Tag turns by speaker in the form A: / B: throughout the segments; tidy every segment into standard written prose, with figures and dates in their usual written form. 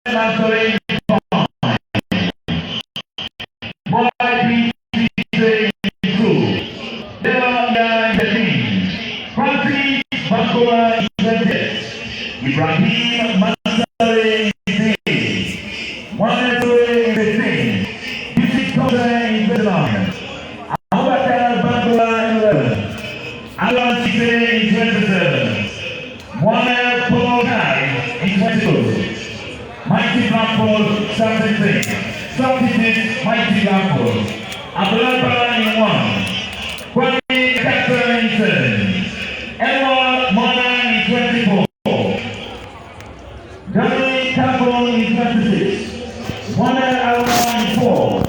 A: Mansory Boy PCC Crew. They are in the team. Francis Bakola is 20. Ibrahim Mansory is 18. Mohamed is 15. Yusuf Kosa is 29. Abubakar Bakola is 11. Alan Sise is 27. Mohamed Polokai is 22. Mighty Blackpool, 76. 76, Mighty Blackpool. Abdullah in 1. Kwame Captain in 7. Edward Mona in 24. Johnny Campbell in 26. Mohamed Alwa in 4.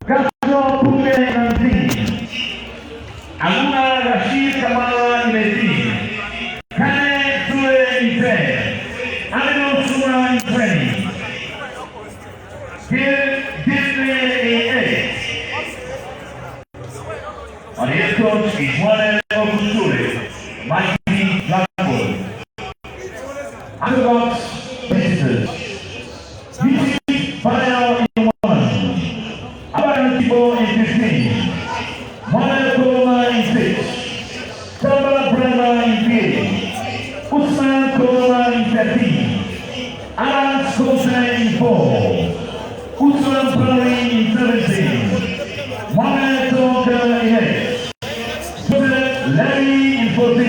A: Castro Pume in 19. Aluna Rashid Kamara in 18. Kane Sule in 10. Amino Suma in 20. Disney in 8. On his coach is one of Mighty Blackpool. Underdogs visitors. BC Bayo in 1. Abadan Tibo in 15. Mohamed Koloma in 6. Tamba Brema in 3. Usman Koloma in 13. Alan Scosa in 4. Usman Pali in 17. Mohamed Tonka in 8. Joseph Larry in 14.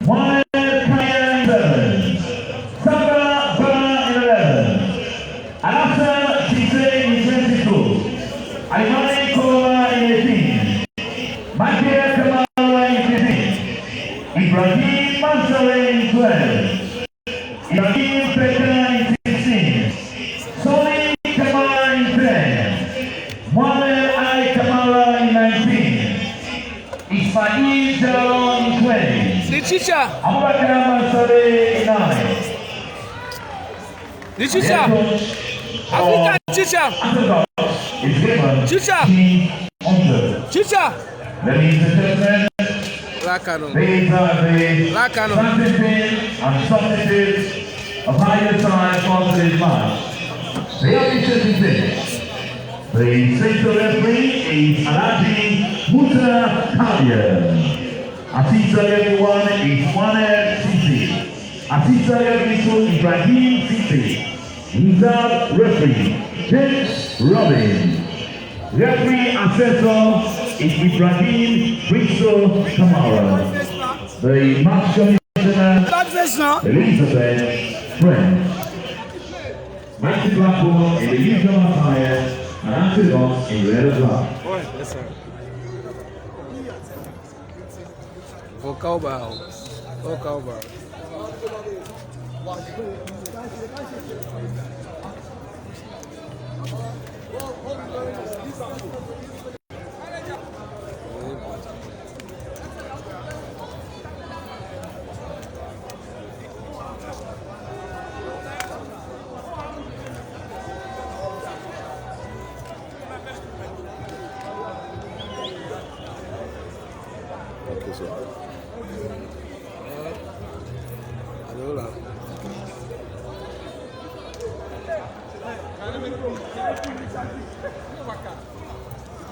A: Mohamed Kaya in 7. Samba Bala in 11. Alasa Chise in 22. Aymani Kola in 18. Makia Kamala in 15. Ibrahim Mansory in 12. Ibrahim Pekka in 16. Soli Kamala in 10. Mohamed Ali Kamala in 19. Ismail Jalon in 20.
B: The teacher.
A: Abubakar Mansory in 9.
B: The teacher. African teacher.
A: Is given
B: Teacher.
A: Teacher. Ladies and gentlemen,
B: Lakano.
A: these are the
B: Lakano.
A: substantive and substantive of higher side for this match. The officials is this. The central referee is Alaji Musa Kalia. Assistant everyone is Juan Sisi. Assistant everyone Ibrahim Sisi. Reserve referee James Robin. Referee assessor is Ibrahim Bristol Kamara. The match commissioner Elizabeth Friend. Mighty Blackpool in the usual attire and Antidote in red and black.
B: Yes, sir. Vocal bow. Vocal bow.
C: Okay, sir.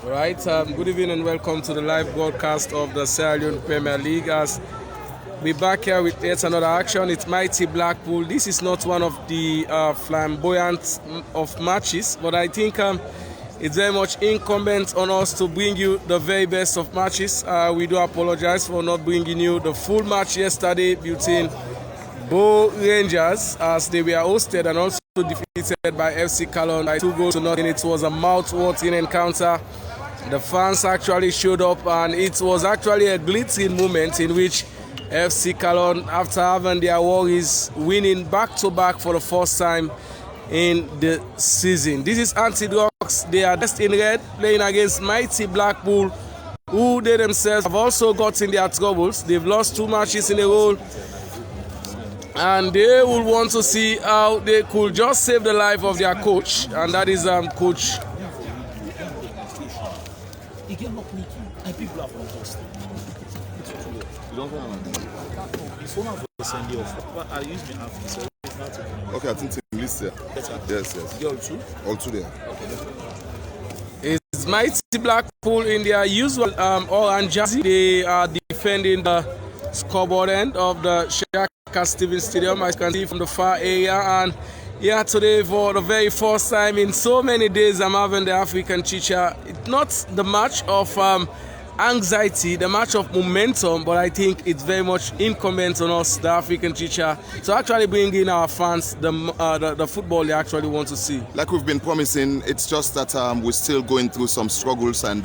B: All right, good evening and welcome to the live broadcast of the Sierra Leone Premier League. As we're back here with yet another action, it's Mighty Blackpool. This is not one of the flamboyant of matches, but I think it's very much incumbent on us to bring you the very best of matches. We do apologize for not bringing you the full match yesterday between Bow Rangers, as they were hosted and also defeated by FC Cologne by 2-0. It was a mouth-watering encounter. The fans actually showed up, and it was actually a glittering moment in which FC Cologne, after having their worries, winning back-to-back for the first time in the season. This is Anti-Drugs. They are dressed in red, playing against Mighty Blackpool, who they themselves have also got in their troubles. They've lost 2 matches in a row, and they will want to see how they could just save the life of their coach, and that is Coach.
C: Okay, I think team list here. Yes, yes.
B: You're two?
C: All two there.
B: It's Mighty Blackpool in their usual orange jersey. They are defending the scoreboard end of the Shaka Stevens Stadium, as you can see from the far area. And yeah, today for the very first time in so many days, I'm having the African Chicha. It's not the match of anxiety, the match of momentum, but I think it's very much incumbent on us, the African Chicha, to actually bring in our fans the football they actually want to see.
C: Like we've been promising, it's just that we're still going through some struggles, and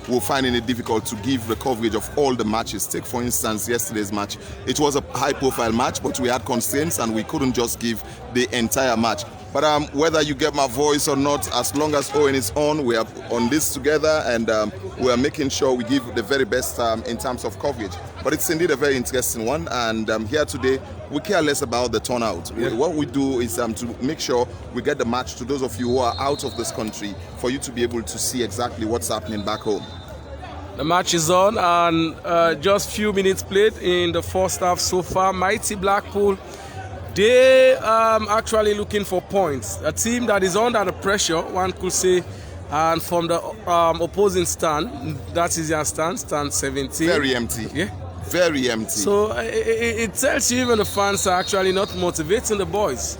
C: we're finding it difficult to give the coverage of all the matches. Take, for instance, yesterday's match. It was a high-profile match, but we had constraints and we couldn't just give the entire match. But whether you get my voice or not, as long as Owen is on, we are on this together, and we are making sure we give the very best in terms of coverage. But it's indeed a very interesting one, and here today, we care less about the turnout.
B: Yeah.
C: What we do is to make sure we get the match to those of you who are out of this country, for you to be able to see exactly what's happening back home.
B: The match is on, and just few minutes played in the first half so far. Mighty Blackpool, they actually looking for points. A team that is under the pressure, one could say, and from the opposing stand, that is their stand 17.
C: Very empty.
B: Yeah.
C: Very empty.
B: So it tells you even the fans are actually not motivating the boys.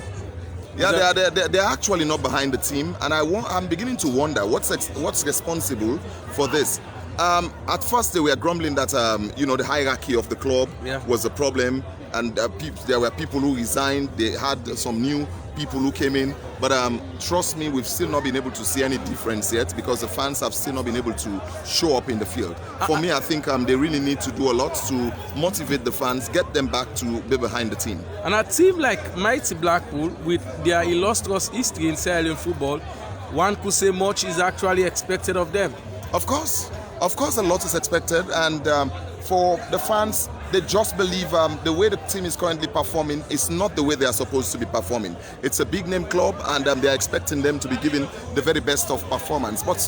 C: Yeah, they're actually not behind the team, and I'm beginning to wonder what's responsible for this. At first, they were grumbling that the hierarchy of the club was a problem, and there were people who resigned. They had some new people who came in, but trust me, we've still not been able to see any difference yet, because the fans have still not been able to show up in the field. For me, I think they really need to do a lot to motivate the fans, get them back to be behind the team.
B: And a team like Mighty Blackpool, with their illustrious history in Sierra Leone football, one could say much is actually expected of them.
C: Of course, a lot is expected, and for the fans, they just believe the way the team is currently performing is not the way they are supposed to be performing. It's a big name club, and they are expecting them to be giving the very best of performance. But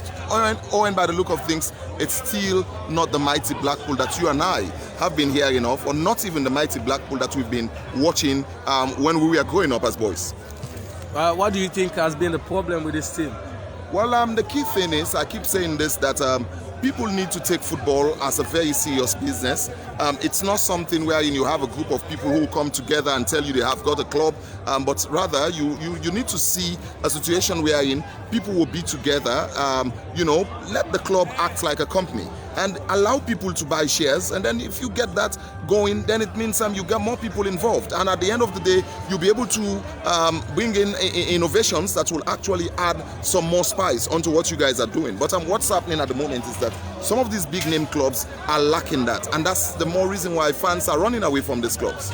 C: Owen, by the look of things, it's still not the Mighty Blackpool that you and I have been hearing of, or not even the Mighty Blackpool that we've been watching when we were growing up as boys.
B: What do you think has been the problem with this team?
C: Well, the key thing is, I keep saying this, that people need to take football as a very serious business. It's not something where you have a group of people who come together and tell you they have got a club, but rather you need to see a situation wherein people will be together, let the club act like a company and allow people to buy shares. And then if you get that going, then it means you get more people involved. And at the end of the day, you'll be able to bring in innovations that will actually add some more spice onto what you guys are doing. But what's happening at the moment is that some of these big name clubs are lacking that. And that's the more reason why fans are running away from these clubs.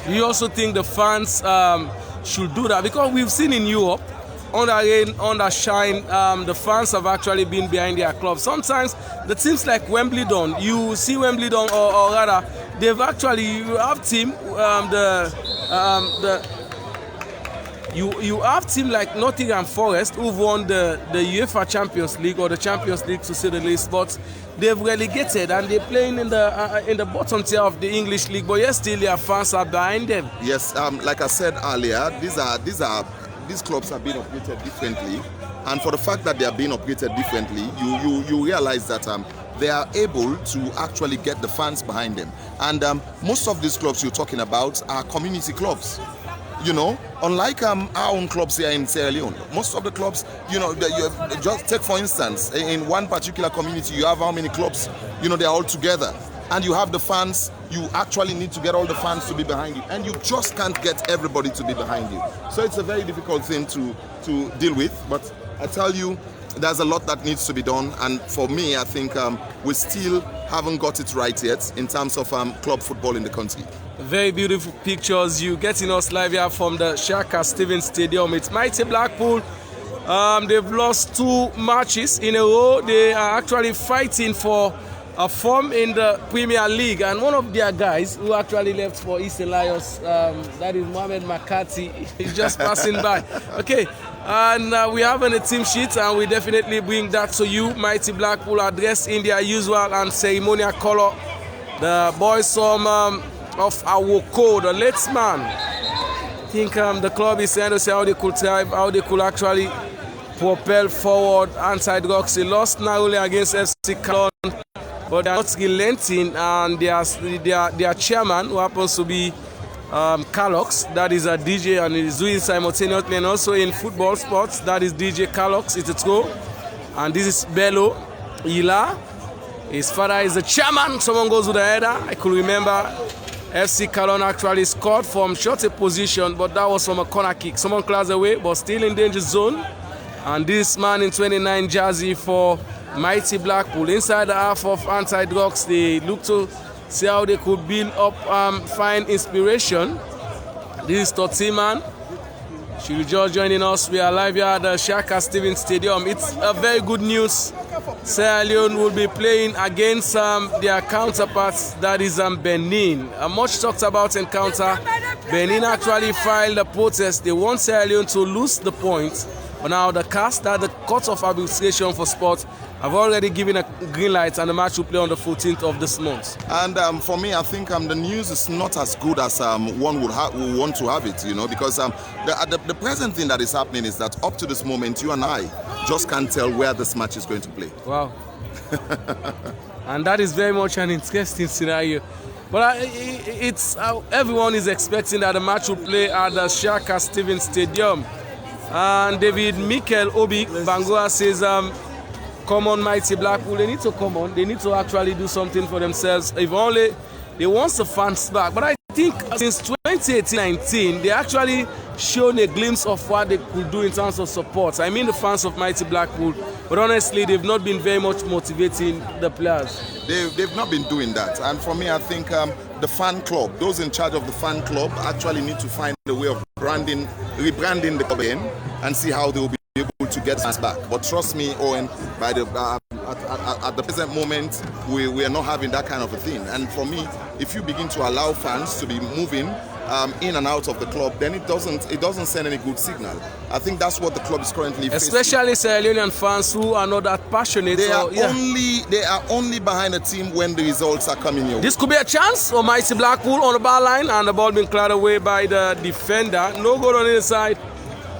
B: You also think the fans should do that? Because we've seen in Europe, under rain, under shine, the fans have actually been behind their club. Sometimes the teams like Wimbledon, you see Wimbledon, or rather, they've actually, you have team, you have team like Nottingham Forest who've won the UEFA Champions League, or the Champions League to say the least, but they've relegated and they're playing in the bottom tier of the English league, but yet still their fans are behind them.
C: Yes, like I said earlier, these clubs are being operated differently, and for the fact that they are being operated differently, you realize that they are able to actually get the fans behind them. And most of these clubs you're talking about are community clubs. Unlike our own clubs here in Sierra Leone, most of the clubs, just take for instance, in one particular community, you have how many clubs? They're all together. And you have the fans, you actually need to get all the fans to be behind you. And you just can't get everybody to be behind you. So it's a very difficult thing to deal with. But I tell you, there's a lot that needs to be done. And for me, I think we still haven't got it right yet in terms of club football in the country.
B: Very beautiful pictures. You getting us live here from the Shaka Stevens Stadium. It's Mighty Blackpool. They've lost 2 matches in a row. They are actually fighting for a form in the Premier League, and one of their guys who actually left for Eastern Lions, that is Mohamed McCarthy, is just passing by. Okay, and we have on a team sheet, and we definitely bring that to you. Mighty Blackpool are dressed in their usual and ceremonial color. The boys from of Awoko, the late man, think the club is trying to see how they could thrive, how they could actually propel forward Anti-Drugs. They lost narrowly against FC Cologne, but they're not relenting, and their chairman, who happens to be Carlox, that is a DJ, and he's doing simultaneously, and also in football sports, that is DJ Carlox, it's a throw. And this is Bello Ila. His father is the chairman. Someone goes with the header. I could remember FC Cologne actually scored from short a position, but that was from a corner kick. Someone clears away, but still in danger zone. And this man in 29 jersey for Mighty Blackpool. Inside the half of Anti-Drugs, they look to see how they could build up, find inspiration. This is Totiman. She'll just joining us. We are live here at the Shaka Stevens Stadium. It's a very good news. Sierra Leone will be playing against their counterparts, that is Benin. A much talked about encounter. Benin actually filed a protest. They want Sierra Leone to lose the points. But now the CAS, that the Court of Arbitration for Sport, have already given a green light, and the match will play on the 14th of this month. And
C: for me, I think the news is not as good as one would want to have it, you know, because the present thing that is happening is that up to this moment, you and I just can't tell where this match is going to play. Wow.
B: And that is very much an interesting scenario. But it's everyone is expecting that the match will play at the Shaka Stevens Stadium. And David Mikel Obi Bangura says, come on, Mighty Blackpool. They need to come on. They need to actually do something for themselves. If only they want the fans back. But I think since 2018-19, they actually shown a glimpse of what they could do in terms of support. I mean the fans of Mighty Blackpool. But honestly, they've not been very much motivating the players.
C: They've not been doing that. And for me, I think the fan club, those in charge of the fan club, actually need to find a way of rebranding the club again and see how they will be able to get fans back. But trust me, Owen, by the at the present moment, we are not having that kind of a thing. And for me, if you begin to allow fans to be moving in and out of the club, then it doesn't send any good signal. I think that's what the club is currently facing.
B: Especially Sierra Leonean fans who are not that passionate.
C: They are only behind a team when the results are coming your way.
B: This could be a chance for Mighty Blackpool on the bar line, and the ball being cleared away by the defender. No goal on the inside.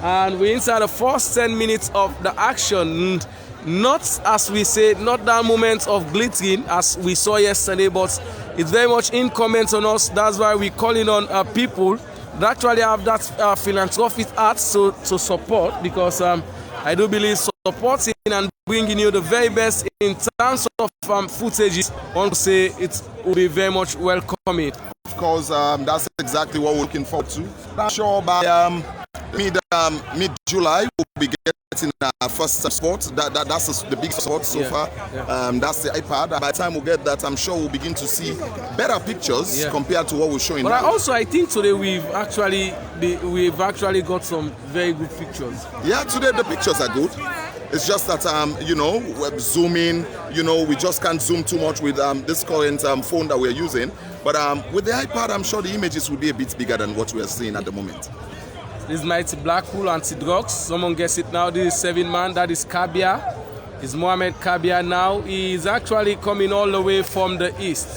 B: And we're inside the first 10 minutes of the action. Not, as we say, not that moment of glittering as we saw yesterday, but it's very much incumbent on us. That's why we're calling on people that actually have that philanthropic heart to support, because I do believe supporting and bringing you the very best in terms of footages, I want to say it will be very much welcoming.
C: Of course, that's exactly what we're looking forward to. I'm sure by mid-July we'll be getting our first support. That's the big support so far. Yeah. That's the iPad. By the time we get that, I'm sure we'll begin to see better pictures compared to what we're showing now.
B: But I think today we've actually got some very good pictures.
C: Yeah, today the pictures are good. It's just that we're zooming. We just can't zoom too much with this current phone that we're using. But with the iPad, I'm sure the images will be a bit bigger than what we are seeing at the moment.
B: This is Mighty Blackpool Anti-Drugs. Someone gets it now. This is 7-man. That is Kabia. It's Mohamed Kabia now. He is actually coming all the way from the east.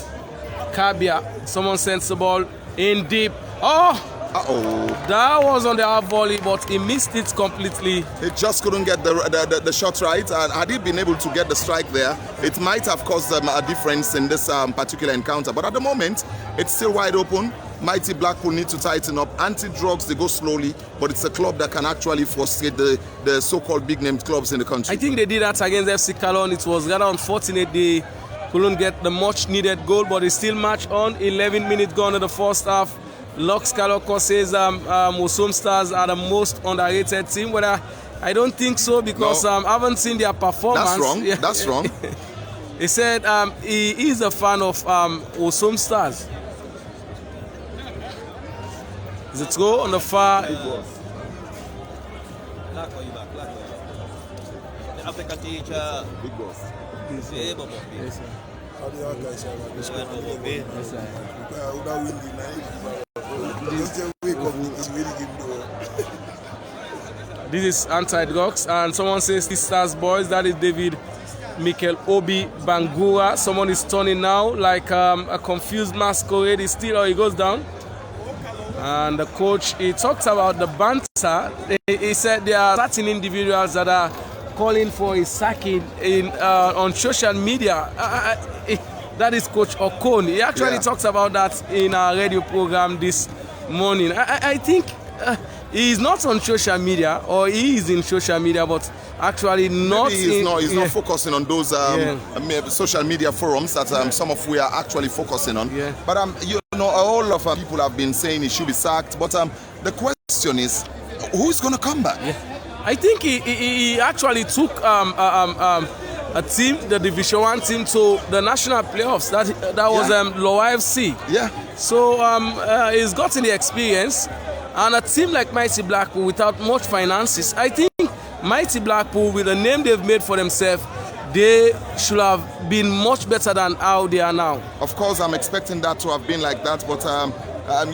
B: Kabia. Someone sends the ball in deep. Oh! Uh-oh. That was on the half volley, but he missed it completely.
C: He just couldn't get the shot right. And had he been able to get the strike there, it might have caused them a difference in this particular encounter. But at the moment, it's still wide open. Mighty Blackpool need to tighten up. Anti-Drugs, they go slowly, but it's a club that can actually frustrate the so-called big-named clubs in the country.
B: I think they did that against FC Cologne. It was rather unfortunate they couldn't get the much-needed goal, but they still match on. 11 minutes gone in the first half. Lux Kaloko says Musum Stars are the most underrated team. But I don't think so, because I haven't seen their performance.
C: That's wrong. That's wrong.
B: He said he is a fan of Musum Stars. Is it go on the far?
D: Black or you back? Black. The African teacher.
C: Big boss.
B: Yes, sir. This is Anti-Drugs, and someone says this Stars boys. That is David Mikel Obi Bangura. Someone is turning now like a confused masquerade. He's still, he goes down. And the coach, he talked about the banter. He said there are certain individuals that are calling for his sacking on social media. That is Coach Okon. He actually talked about that in our radio program this morning. I think he is not on social media, or he is in social media, but actually not.
C: Maybe he's not focusing on those social media forums that some of we are actually focusing on.
B: Yeah.
C: But you know, all of people have been saying he should be sacked. But the question is, who is going to come back?
B: Yeah. I think he actually took a team, the Division 1 team, to the national playoffs. That was Lower FC.
C: Yeah.
B: So he's gotten the experience. And a team like Mighty Blackpool, without much finances, I think Mighty Blackpool, with the name they've made for themselves, they should have been much better than how they are now.
C: Of course, I'm expecting that to have been like that, but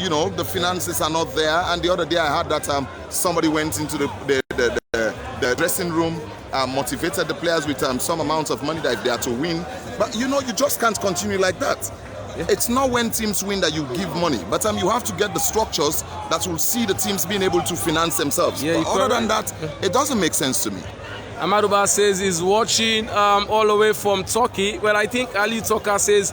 C: you know, the finances are not there. And the other day I heard that somebody went into the dressing room, motivated the players with some amount of money that if they are to win. But you know, you just can't continue like that. Yeah. It's not when teams win that you give money, but you have to get the structures that will see the teams being able to finance themselves.
B: Yeah,
C: but other than that, it doesn't make sense to me.
B: Amaduba says he's watching all the way from Turkey. Well, I think Ali Toka says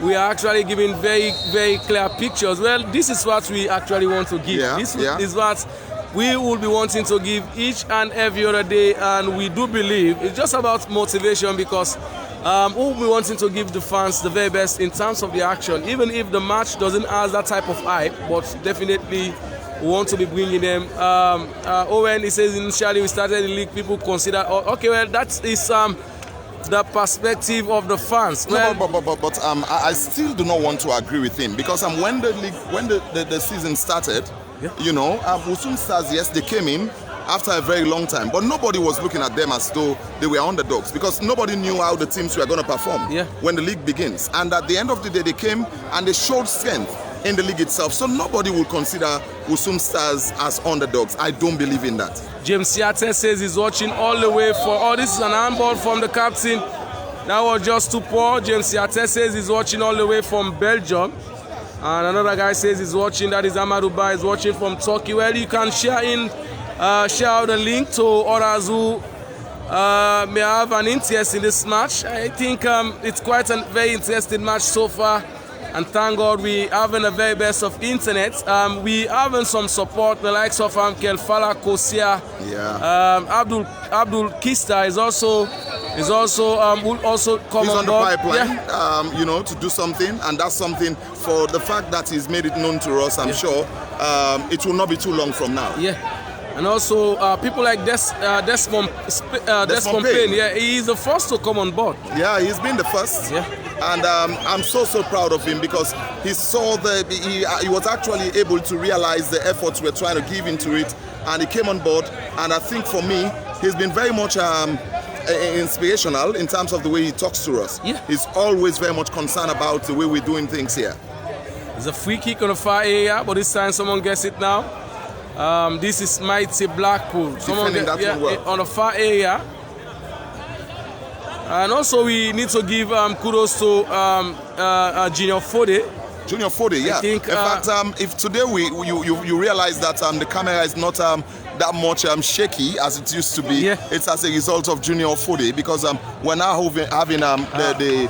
B: we are actually giving very, very clear pictures. Well, this is what we actually want to give.
C: Yeah,
B: This is what we will be wanting to give each and every other day, and we do believe it's just about motivation, because we will be wanting to give the fans the very best in terms of the action, even if the match doesn't have that type of hype, but definitely we want to be bringing them. Owen, he says initially we started the league, people consider, okay, well, that is the perspective of the fans. Well,
C: no, but I still do not want to agree with him, because when the season started, you know, Usum Stars, yes, they came in after a very long time, but nobody was looking at them as though they were underdogs, because nobody knew how the teams were going to perform when the league begins. And at the end of the day, they came and they showed strength in the league itself. So nobody will consider Usum Stars as underdogs. I don't believe in that.
B: James Siate says he's watching all the way for, this is an handball from the captain. That was just too poor. James Siate says he's watching all the way from Belgium. And another guy says he's watching, that is Amaduba, is watching from Turkey. Well, you can share out the link to others who may have an interest in this match. I think it's quite a very interesting match so far, and thank God we having the very best of internet. We having some support, the likes of Kelfala Kosia, Abdul Kista is also will also come
C: on
B: on
C: the
B: board.
C: pipeline, you know, to do something, and that's something for the fact that he's made it known to us. I'm sure it will not be too long from now.
B: And also people like Desmond Payne. He is the first to come on board.
C: Yeah, he's been the first. And I'm so proud of him, because he saw he was actually able to realize the efforts we're trying to give into it, and he came on board. And I think for me, he's been very much inspirational in terms of the way he talks to us. He's always very much concerned about the way we're doing things here.
B: It's a free kick on the far area, but this time someone gets it now. This is Mighty Blackpool. Someone on the far area. And also we need to give kudos to Junior Fode.
C: Junior Fode, yeah. In fact, if today you realize that the camera is not that much shaky as it used to be, it's as a result of Junior Fode, because we're now having the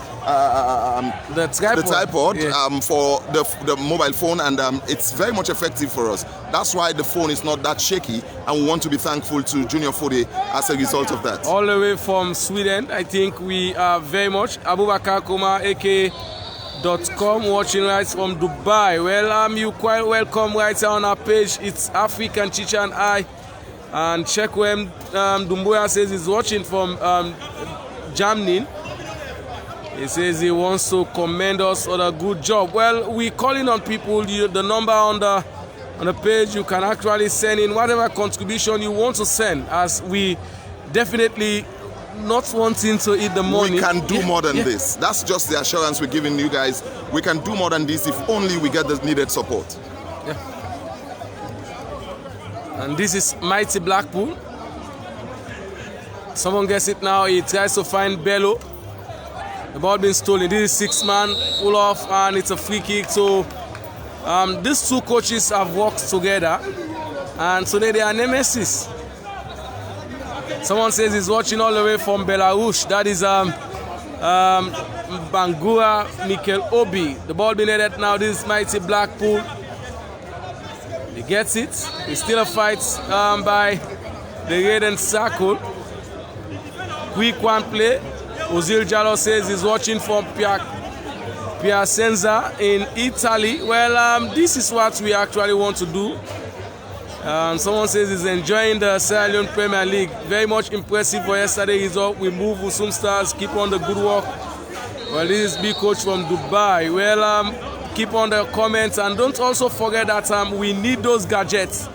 C: tripod for the mobile phone, and it's very much effective for us. That's why the phone is not that shaky, and we want to be thankful to Junior Fode as a result of that.
B: All the way from Sweden, I think we are very much. Abubakar Kuma, aka .com, watching right from Dubai. Well, you quite welcome right here on our page. It's African Chicha and I. And check when Dumbuya says he's watching from Germany. He says he wants to commend us on a good job. Well, we're calling on people. The number on the page, you can actually send in whatever contribution you want to send, as we definitely not wanting to eat the money.
C: We can do more than this. That's just the assurance we're giving you guys. We can do more than this if only we get the needed support.
B: And this is Mighty Blackpool. Someone gets it now. He tries to find Bello. The ball being stolen. This is 6-man pull off, and it's a free kick to These two coaches have worked together, and today they are nemesis. Someone says he's watching all the way from Belarus. That is Bangura Mikel Obi. The ball being headed now. This is mighty Blackpool. He gets it. It's still a fight by the Raiden Circle. Quick one play. Ozil Jallo says he's watching from Piacenza in Italy. Well, this is what we actually want to do. Someone says he's enjoying the Sierra Leone Premier League. Very much impressive for yesterday's result. We move with some stars. Keep on the good work. Well, this is big coach from Dubai. Well, keep on the comments, and don't also forget that we need those gadgets.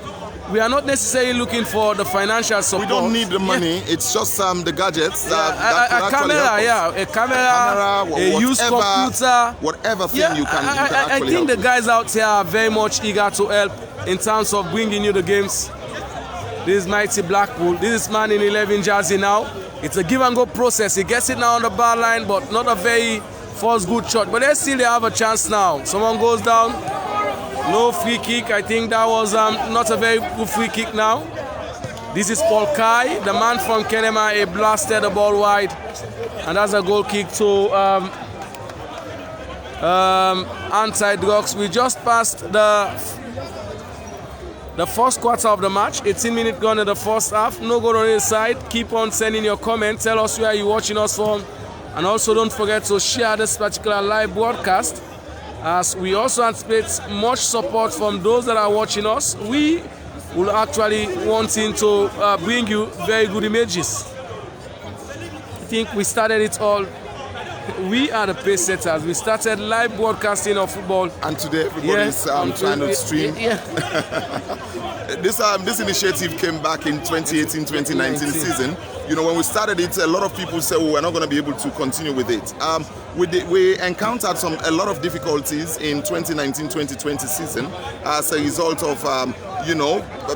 B: We are not necessarily looking for the financial support.
C: We don't need the money. Yeah. It's just the gadgets that
B: a camera, a camera, a used computer,
C: whatever thing you can.
B: I think the guys out here are very much eager to help in terms of bringing you the games. This is mighty Blackpool. This is man in 11 jersey now. It's a give and go process. He gets it now on the bar line, but not a very first good shot. But they still have a chance now. Someone goes down. No free kick. I think that was not a very good free kick now. This is Paul Kai, the man from Kenema. He blasted the ball wide, and that's a goal kick to Anti-Drugs. We just passed the first quarter of the match. 18 minutes gone in the first half. No goal on either side. Keep on sending your comments. Tell us where you're watching us from, and also don't forget to share this particular live broadcast, as we also anticipate much support from those that are watching us. We will actually wanting to bring you very good images. I think we started it all. We are the pace setters. We started live broadcasting of football,
C: and today everybody's trying to stream. This initiative came back in 2018-2019 season. You know, when we started it, a lot of people said, well, we're not going to be able to continue with it. We encountered a lot of difficulties in 2019-2020 season as a result of,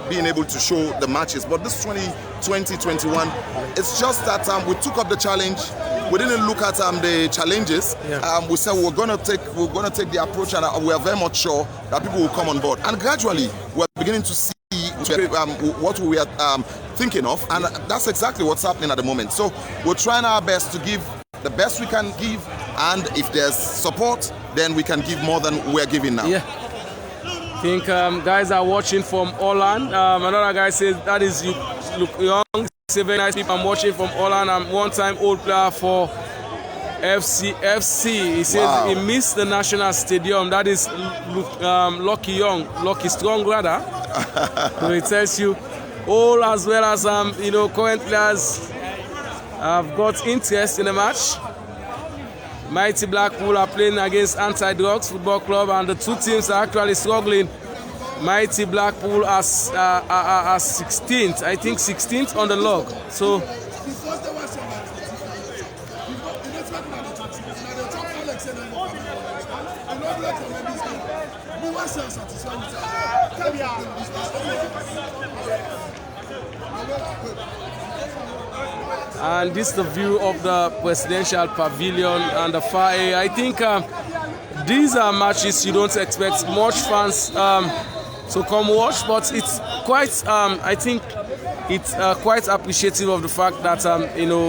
C: being able to show the matches. But this 2020-21, it's just that we took up the challenge. We didn't look at the challenges. Yeah. We said we're going to take the approach, and we are very much sure that people will come on board. And gradually, we're beginning to see what we are thinking of, and that's exactly what's happening at the moment. So we're trying our best to give the best we can give, and if there's support, then we can give more than we're giving now.
B: Yeah. I think guys are watching from Holland. Another guy says that is you look young. Say very nice people. I'm watching from Holland. I'm one-time old player for FC. He says he missed the National Stadium. That is Lucky Young, Lucky Strong rather. So it tells you all, as well as current players have got interest in the match. Mighty Blackpool are playing against Anti-Drugs Football Club, and the two teams are actually struggling. Mighty Blackpool are 16th, I think 16th on the log. So and this is the view of the presidential pavilion and the far area. I think these are matches you don't expect much fans to come watch, but it's quite I think it's quite appreciative of the fact that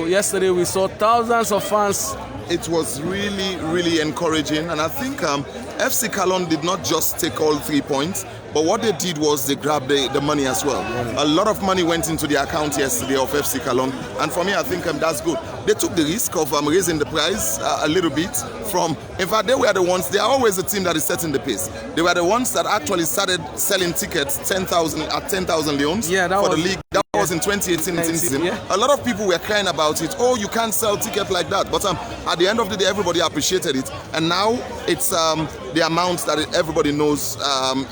B: yesterday we saw thousands of fans.
C: It was really, really encouraging, and I think FC Cologne did not just take all 3 points, but what they did was they grabbed the money as well. A lot of money went into the account yesterday of FC Cologne, and for me, I think that's good. They took the risk of raising the price a little bit in fact, they were the ones, they are always the team that is setting the pace. They were the ones that actually started selling tickets 10,000 leones for the league. That was in 2018 season. Yeah. A lot of people were crying about it. Oh, you can't sell tickets like that. But at the end of the day, everybody appreciated it. And now it's the amount that everybody knows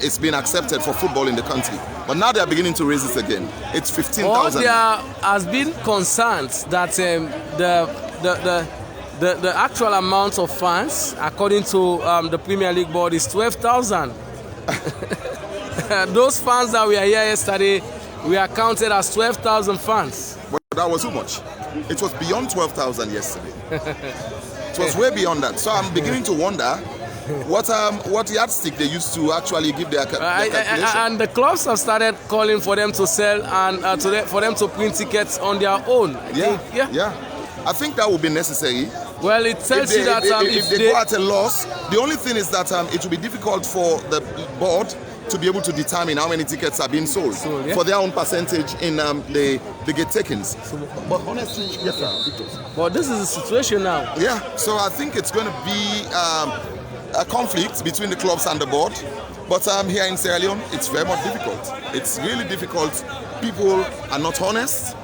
C: is being accepted for football in the country. But now they are beginning to raise it again. It's 15,000.
B: There has been concerns that the actual amount of fans, according to the Premier League board, is 12,000. Those fans that were here yesterday, we are counted as 12,000 fans.
C: But that was too much. It was beyond 12,000 yesterday. It was way beyond that. So I'm beginning to wonder what yardstick they used to actually give their calculation.
B: And the clubs have started calling for them to sell and for them to print tickets on their own.
C: I think that would be necessary.
B: Well, it tells you that
C: if they go at a loss, the only thing is that it will be difficult for the board to be able to determine how many tickets are being sold for their own percentage in the gate takings. But honestly, yes, sir.
B: But this is the situation now.
C: Yeah, so I think it's going to be a conflict between the clubs and the board. But here in Sierra Leone, it's very much difficult. It's really difficult. People are not honest.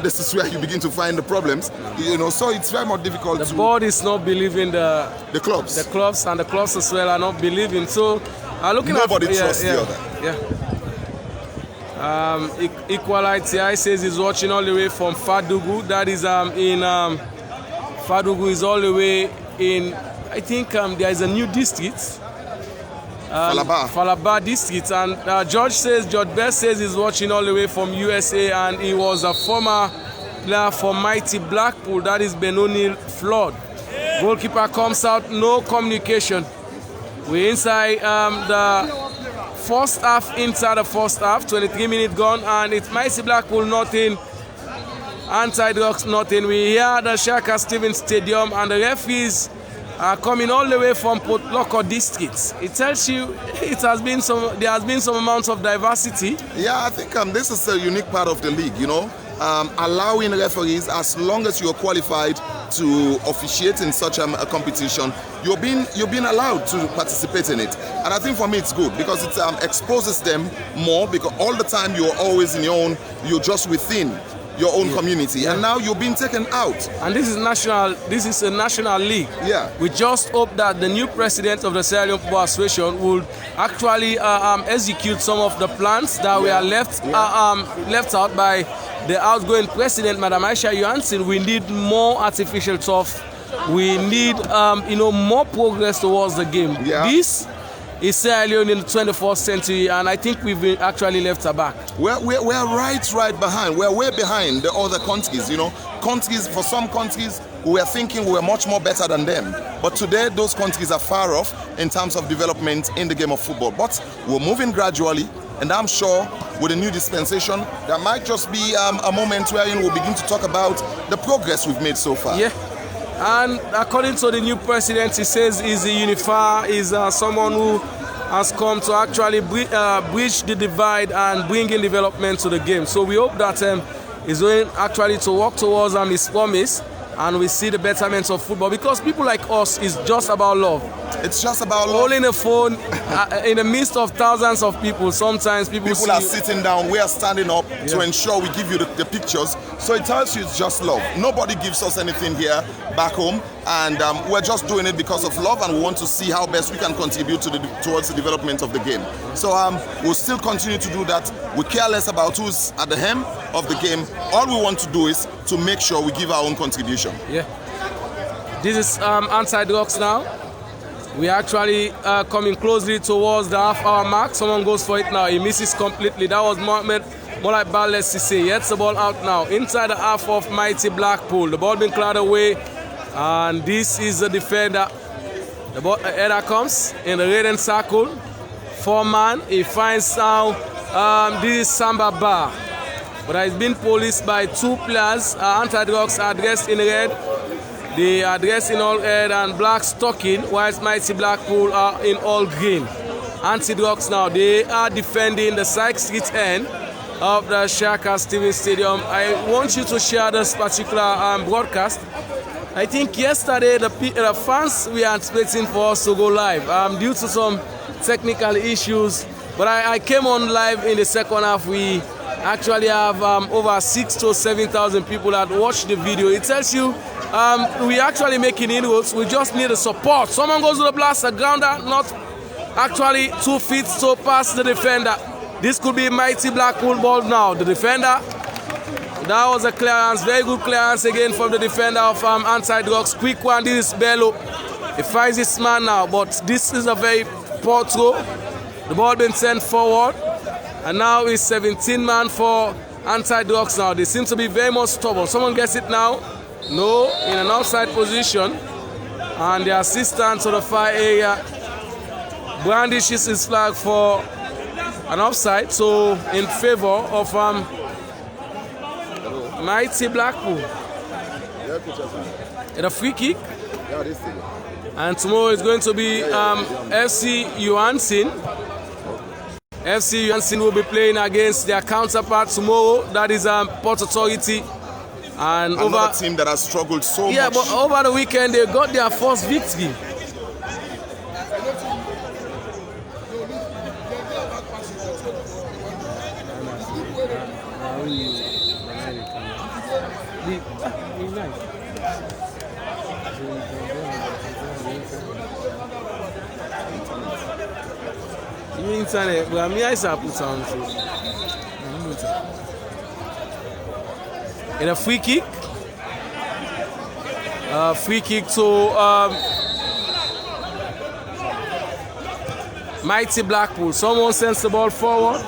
C: This is where you begin to find the problems, so it's very much difficult.
B: The board is not believing the
C: clubs.
B: The clubs and the clubs as well are not believing. So
C: nobody trusts the other.
B: Equality says he's watching all the way from Fadugu. That is Fadugu is all the way in, I think there is a new district. Falaba district, and George Best says he's watching all the way from USA, and he was a former player for mighty Blackpool. That is Benoni Flood. Goalkeeper comes out, no communication. We're inside the first half, 23 minutes gone, and it's mighty Blackpool nothing, Anti-Drugs nothing. We hear the Shaka Stevens Stadium, and the referees are coming all the way from Port Loko districts. It tells you there has been some amounts of diversity.
C: Yeah, I think this is a unique part of the league, allowing referees, as long as you're qualified to officiate in such a competition, you're being allowed to participate in it. And I think for me it's good because it exposes them more, because all the time you're always you're just within your own community, and now you're being taken out. And
B: this is a national league.
C: Yeah.
B: We just hope that the new president of the Sierra Leone Football Association will actually execute some of the plans that were left out by the outgoing president, Madam Aisha Johansson. We need more artificial turf. We need more progress towards the game.
C: Yeah.
B: This is Sierra Leone in the 21st century, and I think we've been actually left aback.
C: We're right behind. We're way behind the other countries. For some countries, we were thinking we were much more better than them. But today, those countries are far off in terms of development in the game of football. But we're moving gradually, and I'm sure with a new dispensation, there might just be a moment where we'll begin to talk about the progress we've made so far.
B: Yeah. And according to the new president, he says he's a unifier, is someone who has come to actually bridge the divide and bring in development to the game. So we hope that he's going actually to work towards his promise, and we see the betterment of football, because people like us is just about love.
C: It's just about love.
B: Holding a phone in the midst of thousands of people. Sometimes people
C: are sitting down, we are standing up to ensure we give you the pictures. So it tells you it's just love. Nobody gives us anything here back home, and we're just doing it because of love, and we want to see how best we can contribute towards the development of the game. So we'll still continue to do that. We care less about who's at the helm of the game. All we want to do is to make sure we give our own contribution.
B: Yeah. This is Anti-Drugs now. We are actually coming closely towards the half-hour mark. Someone goes for it now. He misses completely. That was Mohamed Balles Sisse. Gets the ball out now. Inside the half of mighty Blackpool. The ball being cleared away. And this is the defender. The ball header comes in the red circle. 4-man. He finds now this is Samba Bar. But he's been policed by 2 players. Anti-Drugs are dressed in red. They are dressed in all red and black stocking, whilst mighty Blackpool are in all green. Anti-Drugs now, they are defending the side street end of the Shaka Stevens Stadium. I want you to share this particular broadcast. I think yesterday the fans were anticipating for us to go live due to some technical issues. But I came on live in the second half. We actually have over 6,000 to 7,000 people that watched the video. It tells you we actually making inroads. We just need the support. Someone goes to the blast, a grounder, not actually 2 feet so past the defender. This could be mighty Blackpool ball now. The defender, that was a clearance, very good clearance again from the defender of Anti-Drugs. Quick one, this is Bello. He finds his man now, but this is a very poor throw. The ball been sent forward, and now it's 17-man for Anti-Drugs now. They seem to be very much stubborn. Someone gets it now. No, in an outside position, and the assistant to the far area brandishes his flag for an offside, so in favor of mighty Blackpool. And a free kick. And tomorrow is going to be FC Johansen. FC Johansen will be playing against their counterpart tomorrow. That is Port Authority. And
C: another team that has struggled so much.
B: Yeah, but over the weekend they got their first victory. Internet, but me I put on in a free kick to mighty Blackpool. Someone sends the ball forward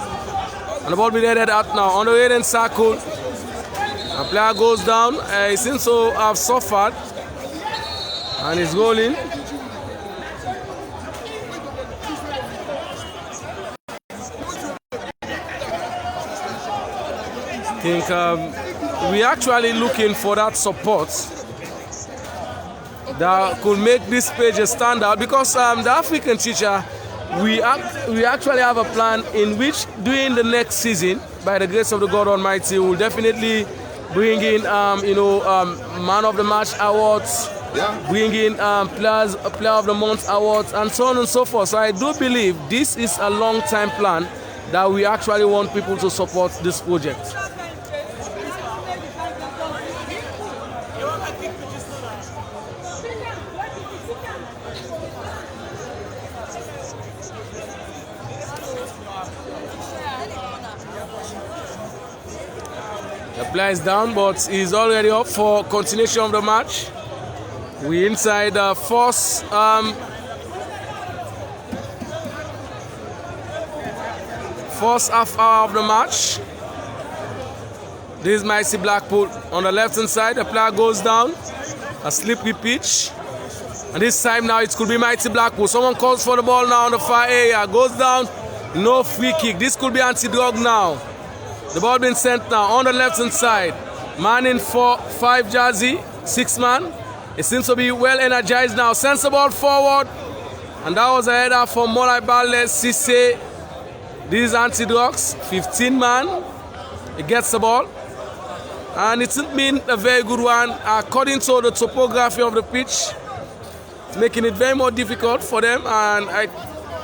B: and the ball be headed out now on the heading circle. A player goes down. He seems to have suffered and he's rolling. I think we're actually looking for that support that could make this page a standout, because the African teacher, we actually have a plan in which during the next season, by the grace of the God Almighty, we'll definitely bring in man of the match awards, bring in player of the month awards, and so on and so forth. So I do believe this is a long-time plan that we actually want people to support this project. The player is down, but he's already up for continuation of the match. We inside the first half hour of the match. This is mighty Blackpool on the left hand side. The player goes down, a slippery pitch, and this time now it could be mighty Blackpool. Someone calls for the ball now on the far area, goes down, no free kick. This could be anti-drug now. The ball being sent now on the left hand side. Man in 4-5 jersey, 6 man. It seems to be well energized now. Sends the ball forward. And that was a header from Molai Bale Cisse. This is anti-drugs, 15 man. He gets the ball. And it's been a very good one. According to the topography of the pitch, it's making it very more difficult for them. And I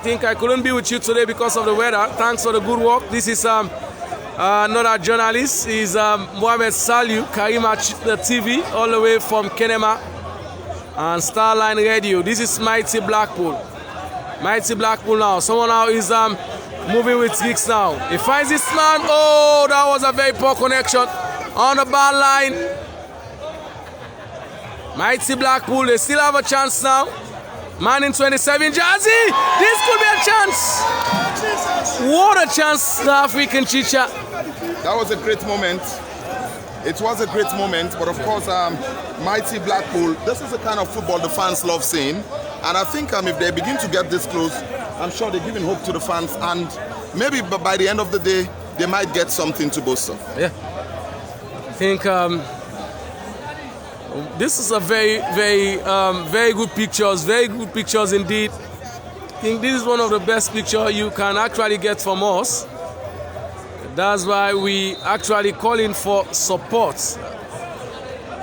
B: think I couldn't be with you today because of the weather. Thanks for the good work. This is another journalist is Mohamed Saliu, Karima the TV, all the way from Kenema and Starline Radio. This is mighty Blackpool. Mighty Blackpool now. Someone now is moving with kicks now. He finds this man. Oh, that was a very poor connection on the bar line. Mighty Blackpool, they still have a chance now. Man in 27 jersey. This could be a chance. What a chance, the African teacher.
C: That was a great moment. It was a great moment, but of course, mighty Blackpool, this is the kind of football the fans love seeing. And I think if they begin to get this close, I'm sure they're giving hope to the fans. And maybe by the end of the day, they might get something to boast of.
B: Yeah. I think this is a very good pictures, very good pictures indeed. I think this is one of the best pictures you can actually get from us. That's why we actually calling for support.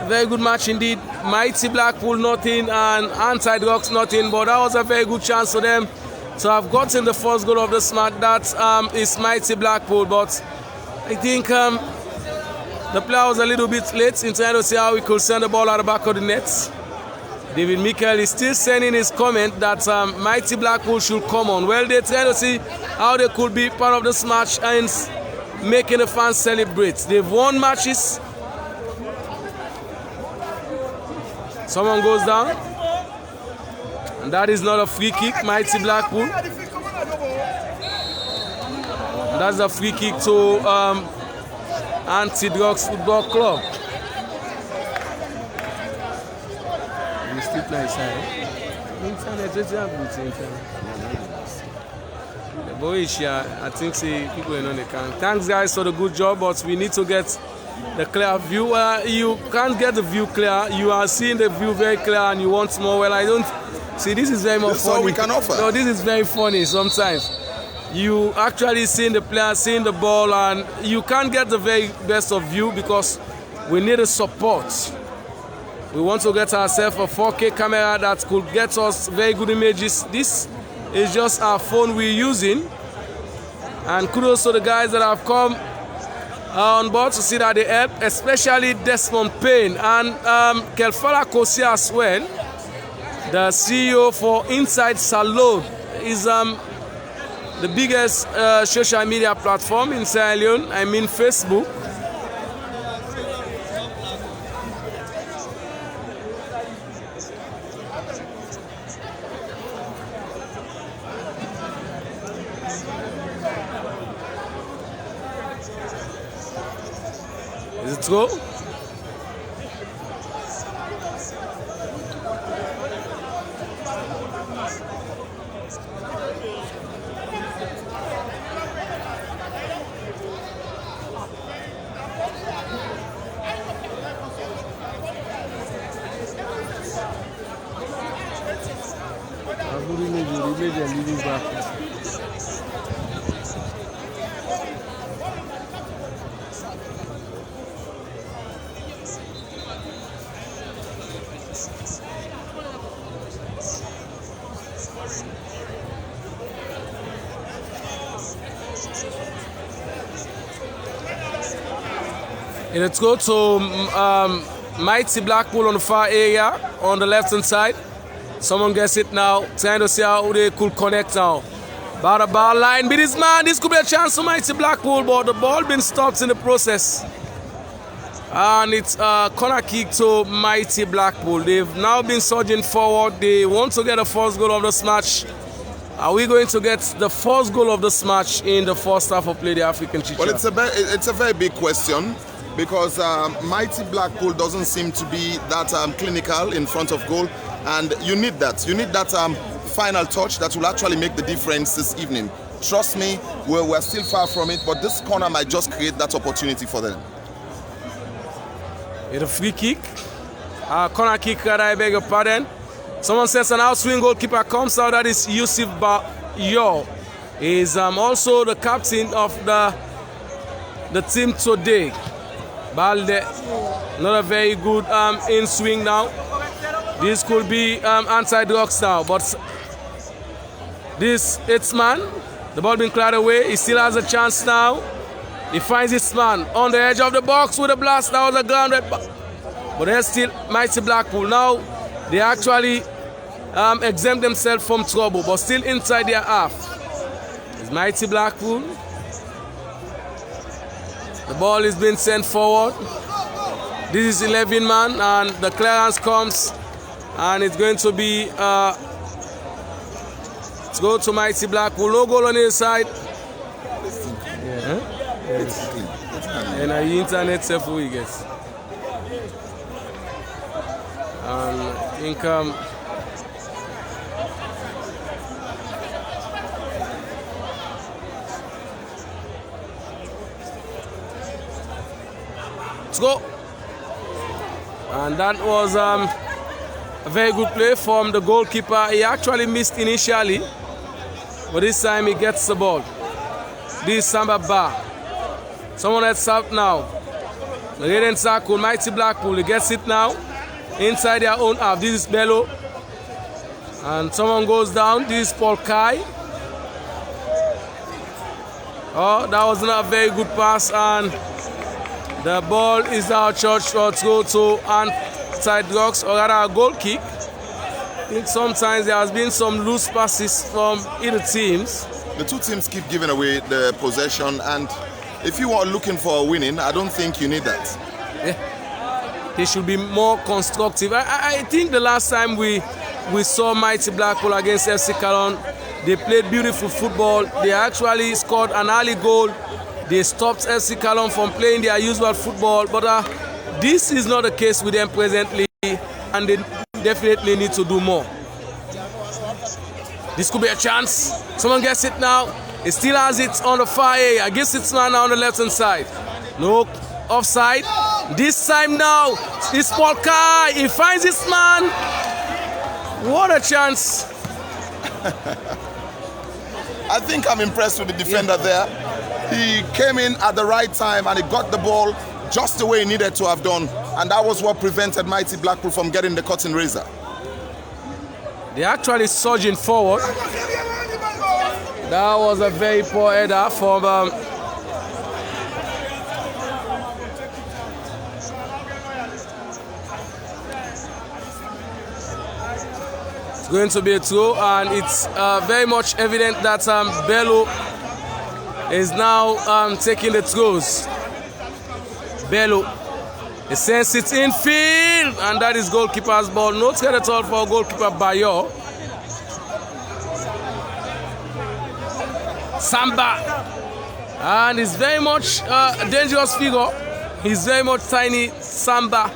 B: Very good match indeed. Mighty Blackpool nothing and anti-drugs nothing, but that was a very good chance for them to have gotten the first goal of this match. That is mighty Blackpool, but I think the player was a little bit late in trying to see how we could send the ball at the back of the net. David Mikel is still sending his comment that mighty Blackpool should come on. Well, they're trying to see how they could be part of this match and making the fans celebrate. They've won matches. Someone goes down. And that is not a free kick, mighty Blackpool. And that's a free kick to Anti-Drugs Football Club. You still play inside? Internet, Boisha, I think people in the can. Thanks guys for the good job, but we need to get the clear view. You can't get the view clear. You are seeing the view very clear and you want more. Well, I don't see, this is very more
C: This is
B: funny.
C: all we can offer.
B: No, this is very funny sometimes. You actually seeing the player, seeing the ball, and you can't get the very best of view because we need a support. We want to get ourselves a 4K camera that could get us very good images. This is just our phone we're using. And kudos to the guys that have come on board to see that they help, especially Desmond Payne and Kelfala Kosi as well. The CEO for Inside Salon is the biggest social media platform in Sierra Leone, I mean Facebook. Is it go? Leading back. Let's go to Mighty Blackpool on the far area on the left hand side. Someone gets it now, trying to see how they could connect now. By the ball line, but this man, this could be a chance for Mighty Blackpool, but the ball been stopped in the process. And it's a corner kick to Mighty Blackpool. They've now been surging forward. They want to get the first goal of this match. Are we going to get the first goal of this match in the first half of play, the African Chicha?
C: Well, it's a very big question because Mighty Blackpool doesn't seem to be that clinical in front of goal. And you need that. You need that final touch that will actually make the difference this evening. Trust me, we're still far from it, but this corner might just create that opportunity for them.
B: It's a free kick. Corner kick, I beg your pardon. Someone says an outswing goalkeeper comes out. That is Yusuf Bayo. Is also the captain of the team today. Balde, not a very good in swing now. This could be anti-drugs now, but this it's man. The ball being cleared away. He still has a chance now. He finds his man on the edge of the box with a blast. That was a grounded, but there's still Mighty Blackpool. Now they actually exempt themselves from trouble, but still inside their half. It's Mighty Blackpool. The ball is being sent forward. This is 11 man, and the clearance comes. And it's going to be, let's go to Mighty Blackpool. No goal on his side. Yeah. And our internet self we get. And I think let's go. And that was a very good play from the goalkeeper. He actually missed initially, but this time he gets the ball. This is Samba Ba. Someone heads up now. The red and circle, Mighty Blackpool. He gets it now inside their own half. This is Bello. And someone goes down. This is Paul Kai. Oh, that was not a very good pass. And the ball is now charged to go to anti-drugs, or rather a goal kick. I think sometimes there has been some loose passes from either teams.
C: The two teams keep giving away the possession, and if you are looking for a winning, I don't think you need that.
B: Yeah. They should be more constructive. I think the last time we saw Mighty Blackpool against FC Calon, they played beautiful football. They actually scored an early goal. They stopped FC Calon from playing their usual football, but this is not the case with them presently, and they definitely need to do more. This could be a chance. Someone gets it now. He still has it on the far area. Against its man now on the left hand side. No offside. This time now, it's Polka. He finds his man. What a chance.
C: I think I'm impressed with the defender there. He came in at the right time and he got the ball just the way he needed to have done. And that was what prevented mighty Blackpool from getting the cutting razor.
B: They're actually surging forward. That was a very poor header from it's going to be a throw, and it's very much evident that Bello is now taking the throws. Bello, he sends it in field, and that is goalkeeper's ball. No threat at all for goalkeeper Bayo. Samba, and he's very much a dangerous figure. He's very much tiny, Samba,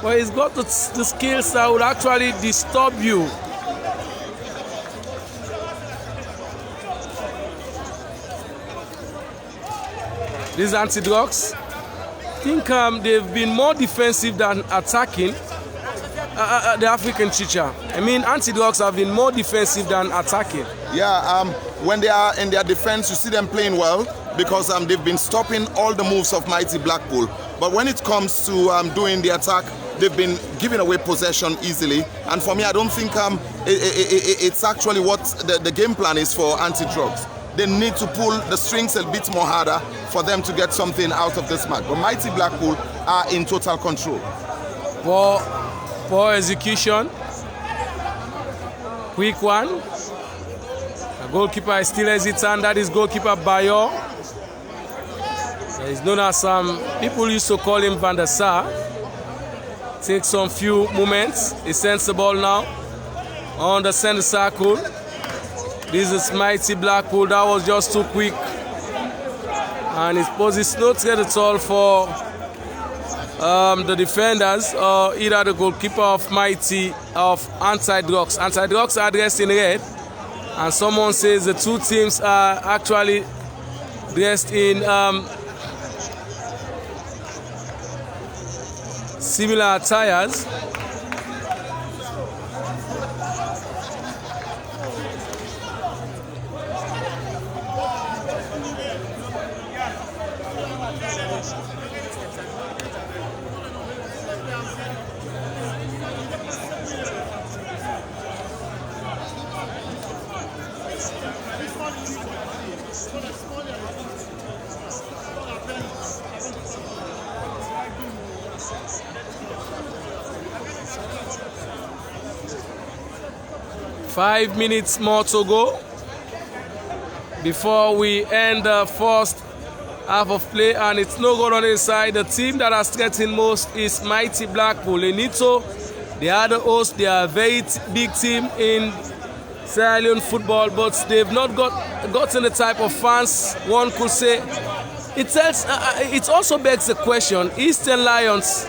B: but he's got the skills that would actually disturb you. These anti-drugs, I think they've been more defensive than attacking. The African Chicha. I mean, anti-drugs have been more defensive than attacking.
C: Yeah, when they are in their defense, you see them playing well because they've been stopping all the moves of mighty Blackpool. But when it comes to doing the attack, they've been giving away possession easily. And for me, I don't think it's actually what the game plan is for anti-drugs. They need to pull the strings a bit more harder for them to get something out of this match. But mighty Blackpool are in total control.
B: Poor execution. Quick one. The goalkeeper is still hesitant. That is goalkeeper Bayo. He's known as people used to call him Van der Sar. Takes some few moments. He sends the ball now on the center circle. This is mighty Blackpool. That was just too quick. And it poses no threat at all for the defenders, or either the goalkeeper of mighty of anti-drugs. Anti-drugs are dressed in red, and someone says the two teams are actually dressed in similar attires. Five minutes more to go before we end the first half of play, and it's no good on the inside. The team that has threatened most is mighty Blackpool. Lenito, they are the host. They are a very big team in Sierra Leone football, but they've not gotten the type of fans one could say. It also begs the question: Eastern Lions.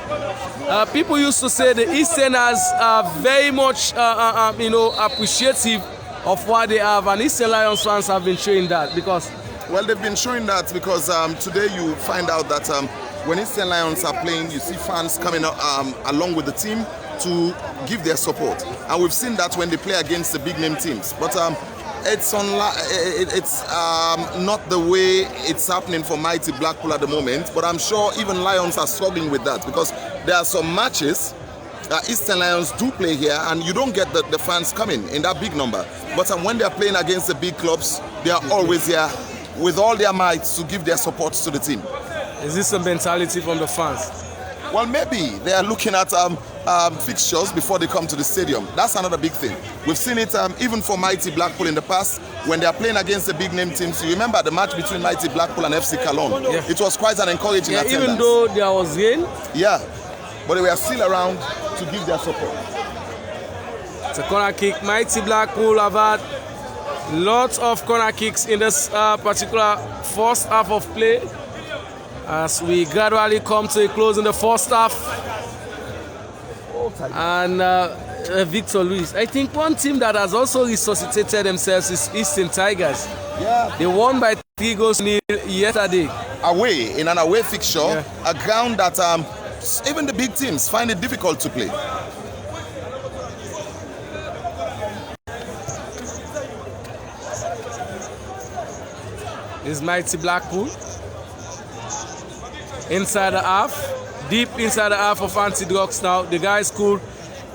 B: People used to say the Easterners are very much, appreciative of what they have, and Eastern Lions fans have been showing that because.
C: Well, they've been showing that because today you find out that when Eastern Lions are playing, you see fans coming along with the team to give their support, and we've seen that when they play against the big name teams. But it's not the way it's happening for mighty Blackpool at the moment. But I'm sure even Lions are struggling with that because there are some matches that Eastern Lions do play here, and you don't get the fans coming in that big number. But when they are playing against the big clubs, they are always here with all their might to give their support to the team.
B: Is this a mentality from the fans?
C: Well, maybe they are looking at fixtures before they come to the stadium. That's another big thing. We've seen it even for mighty Blackpool in the past when they are playing against the big name teams. You remember the match between mighty Blackpool and FC Cologne? Yeah. It was quite an encouraging attendance.
B: Even though there was rain?
C: Yeah, but they were still around to give their support.
B: It's a corner kick. Mighty Blackpool have had lots of corner kicks in this particular first half of play. As we gradually come to a close in the first half, and Victor Luis. I think one team that has also resuscitated themselves is Eastern Tigers.
C: Yeah.
B: They won by 3 goals to 0 yesterday.
C: Away, in an away fixture,
B: Yeah.
C: a ground that even the big teams find it difficult to play.
B: This mighty Blackpool. Inside the half, deep inside the half of Anti-Drugs now. The guys could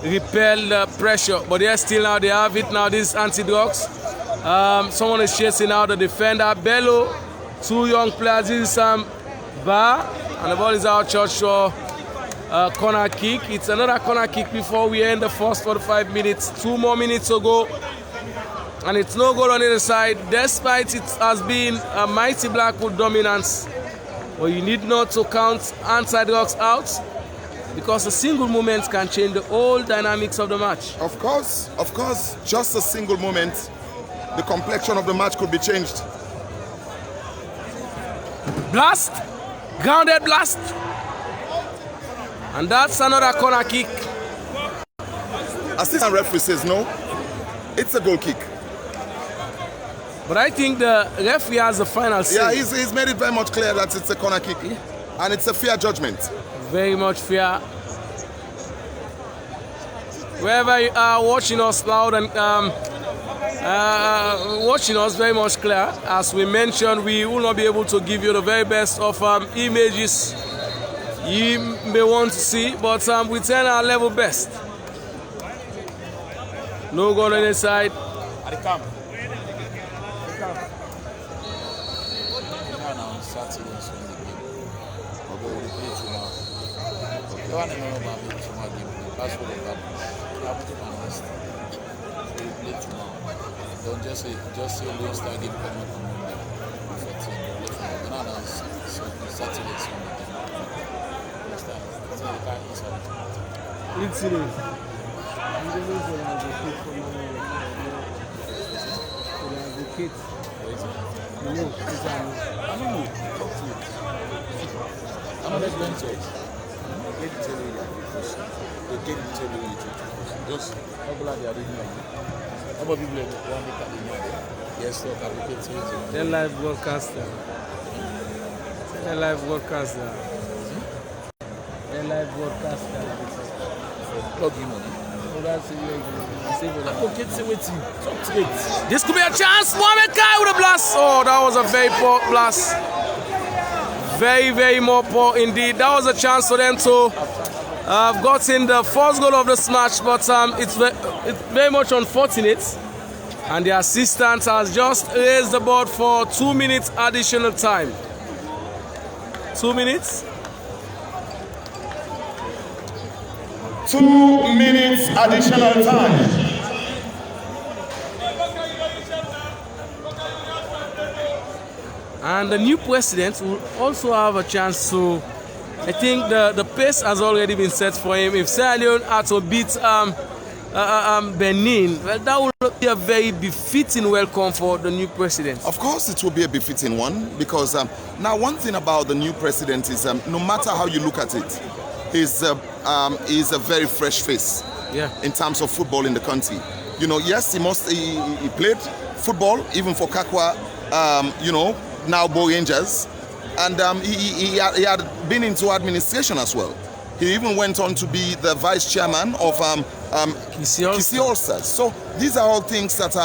B: repel the pressure, but they're still now, they have it now, this Anti-Drugs. Someone is chasing out the defender, Bello. 2 young players, this is Bar, and the ball is out short for corner kick. It's another corner kick before we end the first 45 minutes. 2 more minutes to go. And it's no goal on either side, despite it has been a mighty Blackpool dominance. But you need not to count Anti-Drugs out, because a single moment can change the whole dynamics of the match.
C: Of course, just a single moment, the complexion of the match could be changed.
B: Blast! Grounded blast! And that's another corner kick.
C: Assistant referee says no, it's a goal kick.
B: But I think the referee has the final say.
C: Yeah, he's made it very much clear that it's a corner kick.
B: Yeah.
C: And it's a fair judgment.
B: Very much fair. Wherever you are watching us loud and watching us, very much clear. As we mentioned, we will not be able to give you the very best of images you may want to see, but we turn our level best. No goal on the side.
D: At the camp.
E: Don't just say we'll start getting coming up on Monday. Saturday, Sunday.
B: It's serious.
E: I'm not going to it. Let me tell you that because they can't tell you it. Just how glad they are doing like that. How about people want to tell you that? Yes, sir, I will tell you.
B: The live broadcaster. The live broadcaster. The live broadcaster.
E: Plug him on.
B: This could be a chance. Mohamed Kai with a blast. Oh, that was a very poor blast. Very, very more poor indeed. That was a chance for them to have gotten the first goal of this match, but it's very much unfortunate. And the assistant has just raised the board for 2 minutes additional time. 2 minutes.
C: 2 minutes additional time.
B: And the new president will also have a chance to, I think the pace has already been set for him. If Sierra Leone had to beat Benin, well, that would be a very befitting welcome for the new president.
C: Of course it will be a befitting one, because now one thing about the new president is no matter how you look at it, he's a very fresh face in terms of football in the country. You know, yes, he played football even for Kakwa, you know, now Bo Rangers, and he had been into administration as well. He even went on to be the vice chairman of Kisi All-Stars. So these are all things that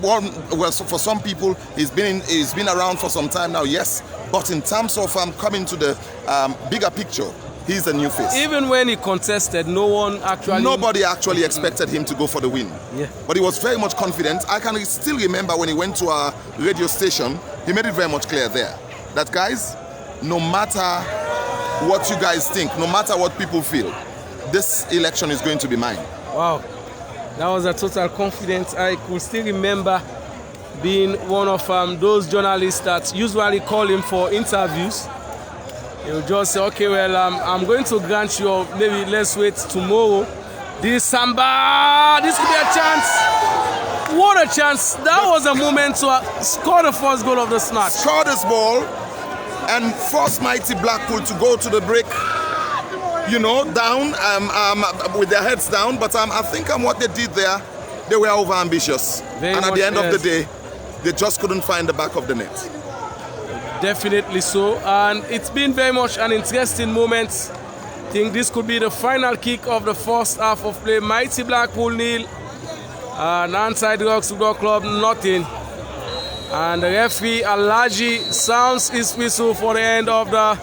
C: well, so for some people he's been around for some time now, yes, but in terms of coming to the bigger picture, he's a new face.
B: Even when he contested, nobody actually
C: expected him to go for the win.
B: Yeah.
C: But he was very much confident. I can still remember when he went to a radio station, he made it very much clear there that, guys, no matter what you guys think, no matter what people feel, this election is going to be mine.
B: Wow, that was a total confidence. I could still remember being one of those journalists that usually call him for interviews. He'll just say, okay, well, I'm going to grant you, or maybe let's wait tomorrow. This Samba, this could be a chance. What a chance. That was a moment to score the first goal of this match.
C: Score this ball and force mighty Blackpool to go to the break. you know, down, with their heads down. But I think what they did there, they were overambitious. And at the end of the day, they just couldn't find the back of the net.
B: Definitely so. And it's been very much an interesting moment. I think this could be the final kick of the first half of play. Mighty Blackpool nil. Nanside Rocks Football Club nothing. And the referee Alaji sounds his whistle for the end of the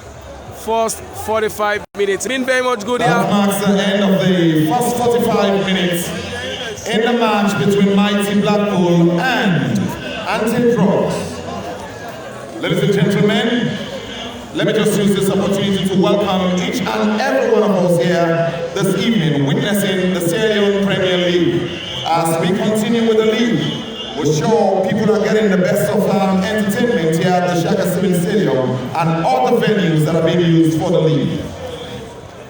B: first 45 minutes. Been very much good here.
F: That marks the end of the first 45 minutes in the match between Mighty Blackpool and Anti-Drugs. Ladies and gentlemen, let me just use this opportunity to welcome each and every one of us here this evening, witnessing the Sierra Leone Premier League. As we continue with the league, we're sure people are getting the best of entertainment here at the Shaka Civil Stadium and all the venues that are being used for the league.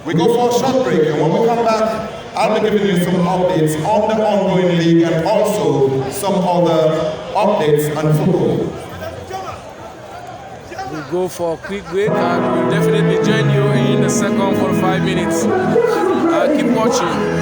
F: We go for a short break, and when we come back, I'll be giving you some updates on the ongoing league and also some other updates on football.
B: We'll go for a quick break and we'll definitely join you in the second 45 minutes. Keep watching.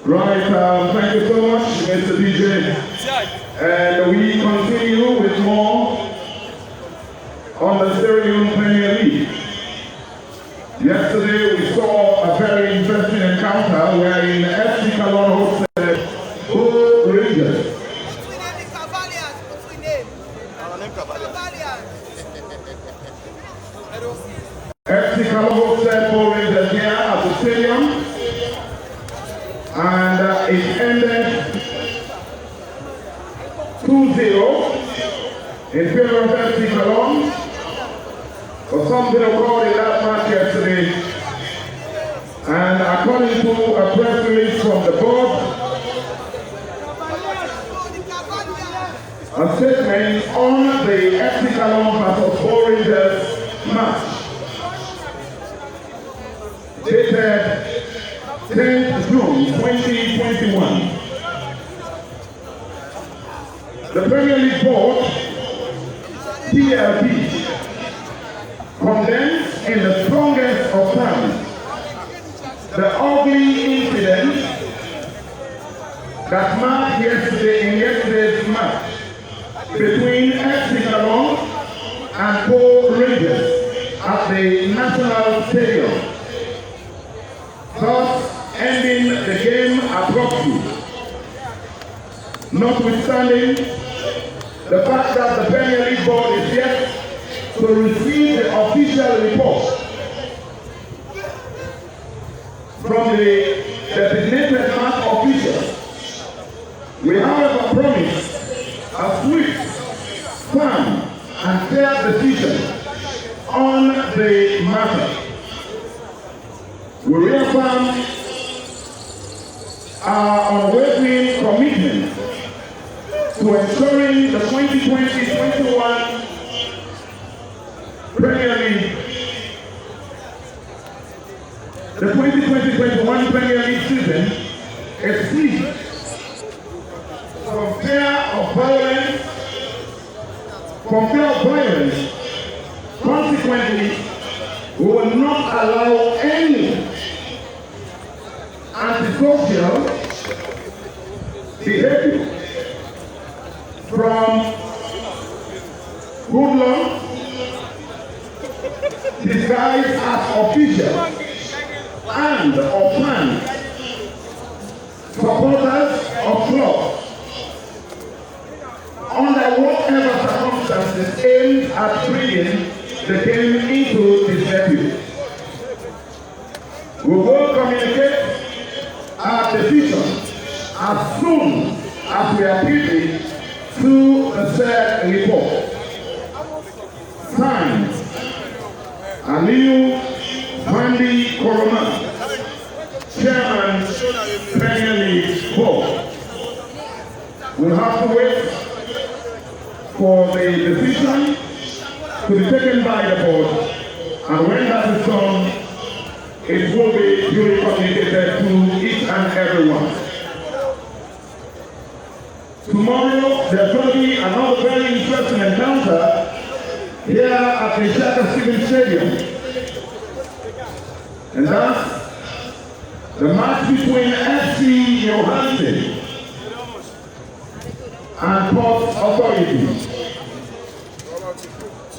F: Right, thank you so much, Mr. DJ. And we continue with more on the Sierra Leone Premier League. Yesterday we saw a very interesting encounter wherein FC Cologne hosted Bull Rangers. FC Cologne hosted Bull Rangers here at the stadium. And it ended 2-0 in favor of FC Cologne. For something occurred in that match yesterday. And according to a press release from the board, a statement on the FC Cologne vs Bull Rangers match dated 10th June 2021. The Premier League Board, PLP, condemns in the strongest of terms the ugly incident that marked yesterday's match between FC Cologne and Bull Rangers at the National Stadium, thus ending the game abruptly. Notwithstanding the fact that the Premier League Board is yet to receive the official report from the designated match officials, we however promise a swift, firm and fair decision on the matter. We reaffirm our unwavering commitment to to ensuring the 2020-21 Premier League. The 2020-21 Premier League season is free from fear of violence. Consequently, we will not allow any antisocial behavior from hoodlums disguised as officials and or fans, supporters of clubs, under whatever circumstances aimed at bringing the game into disrepute. We will communicate our decision as soon as we are privy to the said report. Signed, Aliu Vandi Koroma, Chairman, Premier League Board. We'll have to wait for the decision to be taken by the board, and when that is done, it will be duly communicated to each and every one. Tomorrow, there's going to be another very interesting encounter here at the Shaka Stevens Stadium. And that's the match between FC Johansen and Port Authority.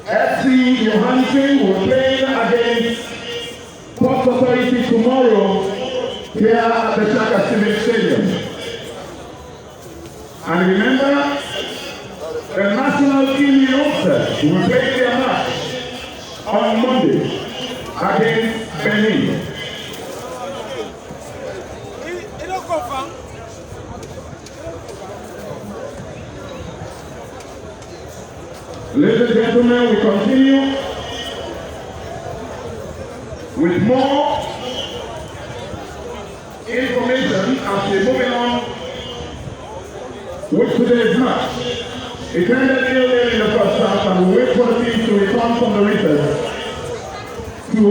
F: FC Johansen will play against Port Authority tomorrow here at the Shaka Stevens Stadium. And remember, the national team officers will play their match on Monday against Benin. Ladies and gentlemen, we continue with more information as we moving on with today's match. It ended earlier in the first half, and we wait for the team to return from the recess to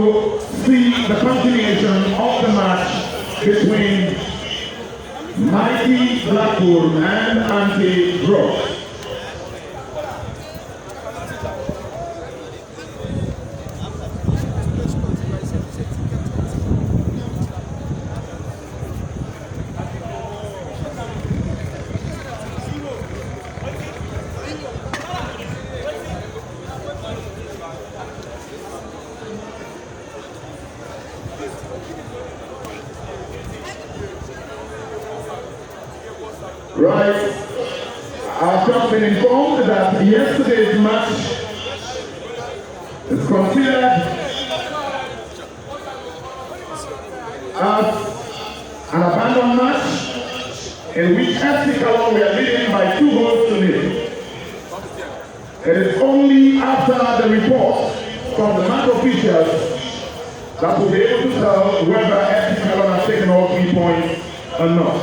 F: see the continuation of the match between Mighty Blackpool and Anti-Rock. Right, I've just been informed that yesterday's match is considered as an abandoned match in which FC Cologne were leading by 2 goals to nil. It is only after the report from the match officials that we'll be able to tell whether FC Cologne has taken all 3 points or not.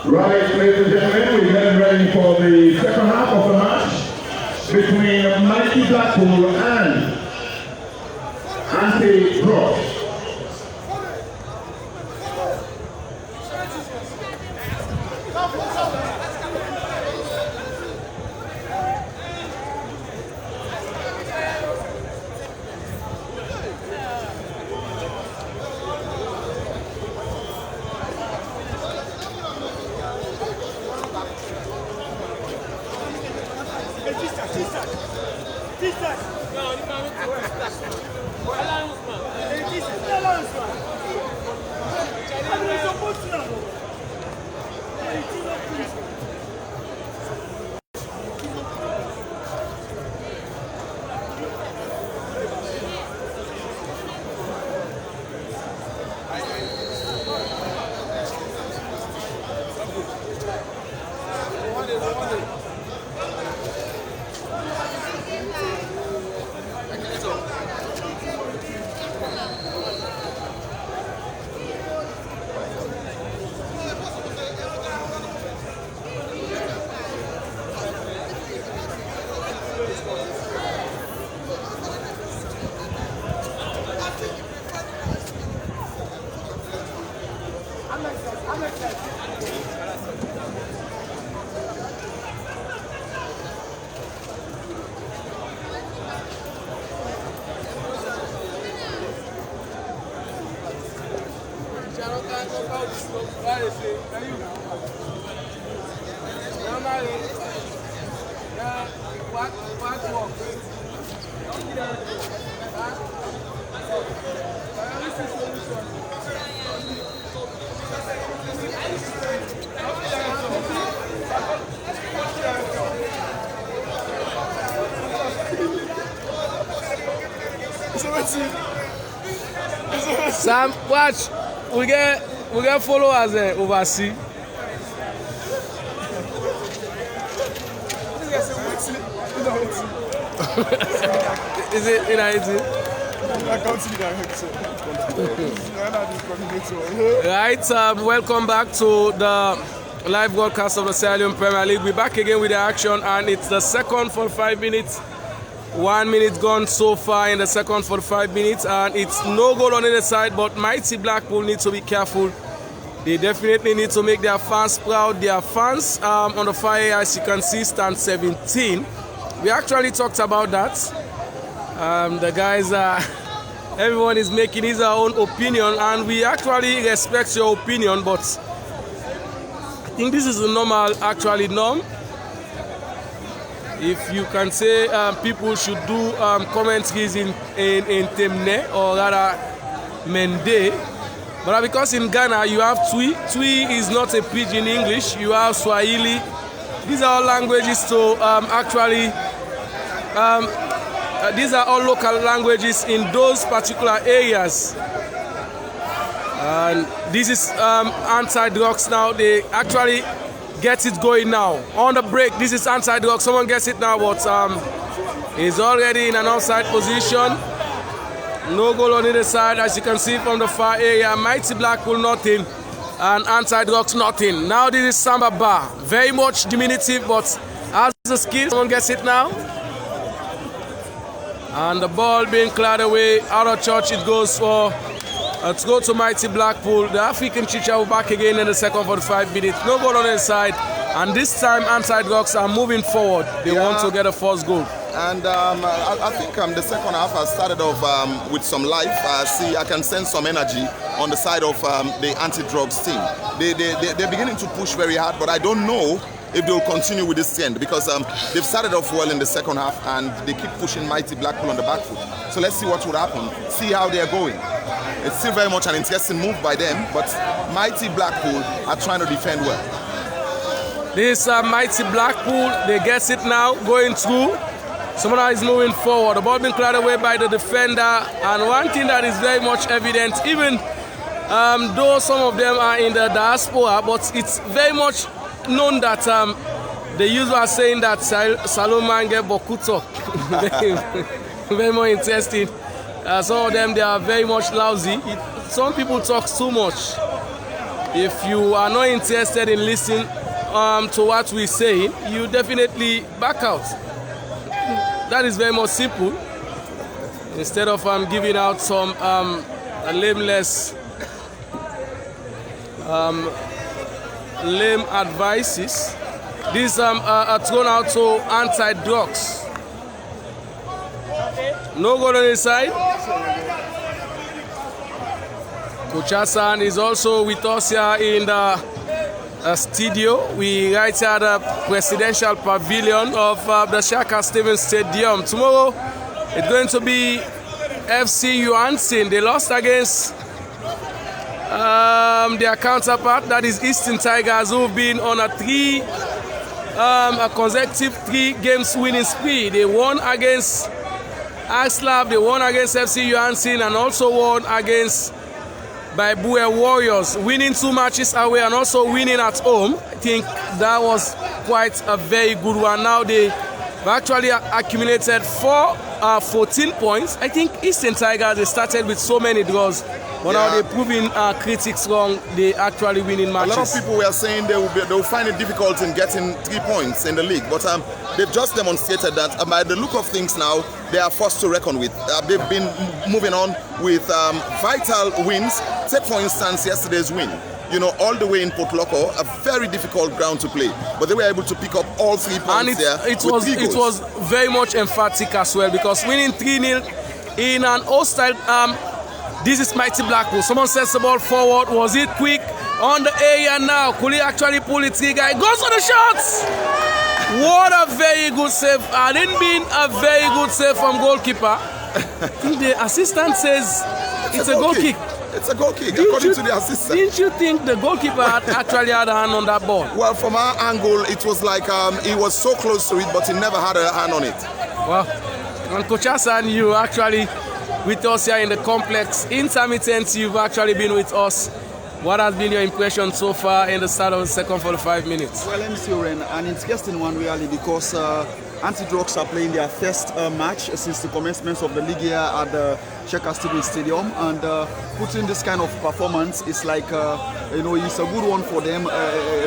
F: Right, ladies and gentlemen, we're getting ready for the second half of the match between Mighty Blackpool and Anti-Rock.
B: Sam, watch. We get followers overseas. Is it in IT? Right, welcome back to the live broadcast of the Sierra Leone Premier League. We're back again with the action, and it's the second 45 minutes. 1 minute gone so far in the second 45 minutes, and it's no goal on either side, but Mighty Blackpool need to be careful. They definitely need to make their fans proud. Their fans on the fire, as you can see, stand 17. We actually talked about that. The guys, everyone is making his own opinion, and we actually respect your opinion, but I think this is the normal, norm. If you can say people should do comments in Temne or rather Mende, but because in Ghana you have Twi. Twi is not a pidgin English. You have Swahili. These are all languages to these are all local languages in those particular areas. And this is anti-drugs now. They actually get it going now. On the break, this is anti-dog. Someone gets it now, but he's already in an offside position. No goal on either side, as you can see from the far area. Mighty Blackpool nothing, and anti-dogs nothing. Now this is Samba Bar. Very much diminutive, but has the skill. Someone gets it now. And the ball being cleared away. Out of touch it goes for... Let's go to Mighty Blackpool. The African Chicha will back again in the second 45 minutes. No goal on the side. And this time, anti-dogs are moving forward. They want to get a first goal.
C: And I think the second half has started off with some life. I can sense some energy on the side of the anti-drugs team. They're beginning to push very hard, but I don't know if they'll continue with this trend, because they've started off well in the second half and they keep pushing Mighty Blackpool on the back foot. So let's see what would happen, see how they're going. It's still very much an interesting move by them, but Mighty Blackpool are trying to defend well.
B: This Mighty Blackpool, they get it now, going through. Someone is moving forward. The ball being cleared away by the defender. And one thing that is very much evident, even though some of them are in the diaspora, but it's very much known that the users are saying that Salomange Bokuto. Very more interesting. Some of them, they are very much lousy. Some people talk too much. if you are not interested in listening to what we say, you definitely back out. That is very much simple. Instead of giving out some lame advices, these are thrown out to anti-drugs. No goal on his side. Coach Hassan is also with us here in the studio. We right here at the presidential pavilion of the Shaka Stevens Stadium. Tomorrow it's going to be FC Yuansin. They lost against their counterpart, that is Eastern Tigers, who've been on a consecutive 3 games winning spree. They won against Aslav, they won against FC Yuansin, and also won against Blackpool Warriors, winning 2 matches away and also winning at home. I think that was quite a very good one. Now they actually accumulated 14 points. I think Eastern Tigers, they started with so many draws, but now they're proving critics wrong. They actually winning matches.
C: A lot of people were saying they will find it difficult in getting 3 points in the league, but they've just demonstrated that by the look of things now, they are forced to reckon with. They've been moving on with vital wins. Take for instance yesterday's win. You know, all the way in Port Loko, a very difficult ground to play, but they were able to pick up all 3 points
B: and
C: there.
B: It was very much emphatic as well, because winning 3-0 in an hostile. This is mighty Blackpool. Someone sets the ball forward. Was it quick on the area now? Could he actually pull it? Guy goes for the shots. What a very good save. Didn't mean a very good save from goalkeeper. The assistant says it's a goal kick.
C: It's a goal kick, according to the assistant.
B: Didn't you think the goalkeeper actually had a hand on that ball?
C: Well, from our angle, it was like he was so close to it, but he never had a hand on it.
B: Well, and Coach Hassan, you actually with us here in the complex. Intermittent, you've actually been with us. What has been your impression so far in the start of the second 45 minutes?
G: Well, let me see, Ren, an interesting one really, because Anti-Drugs are playing their first match since the commencement of the league here at the Shaka Stevens Stadium, and putting this kind of performance is like, it's a good one for them.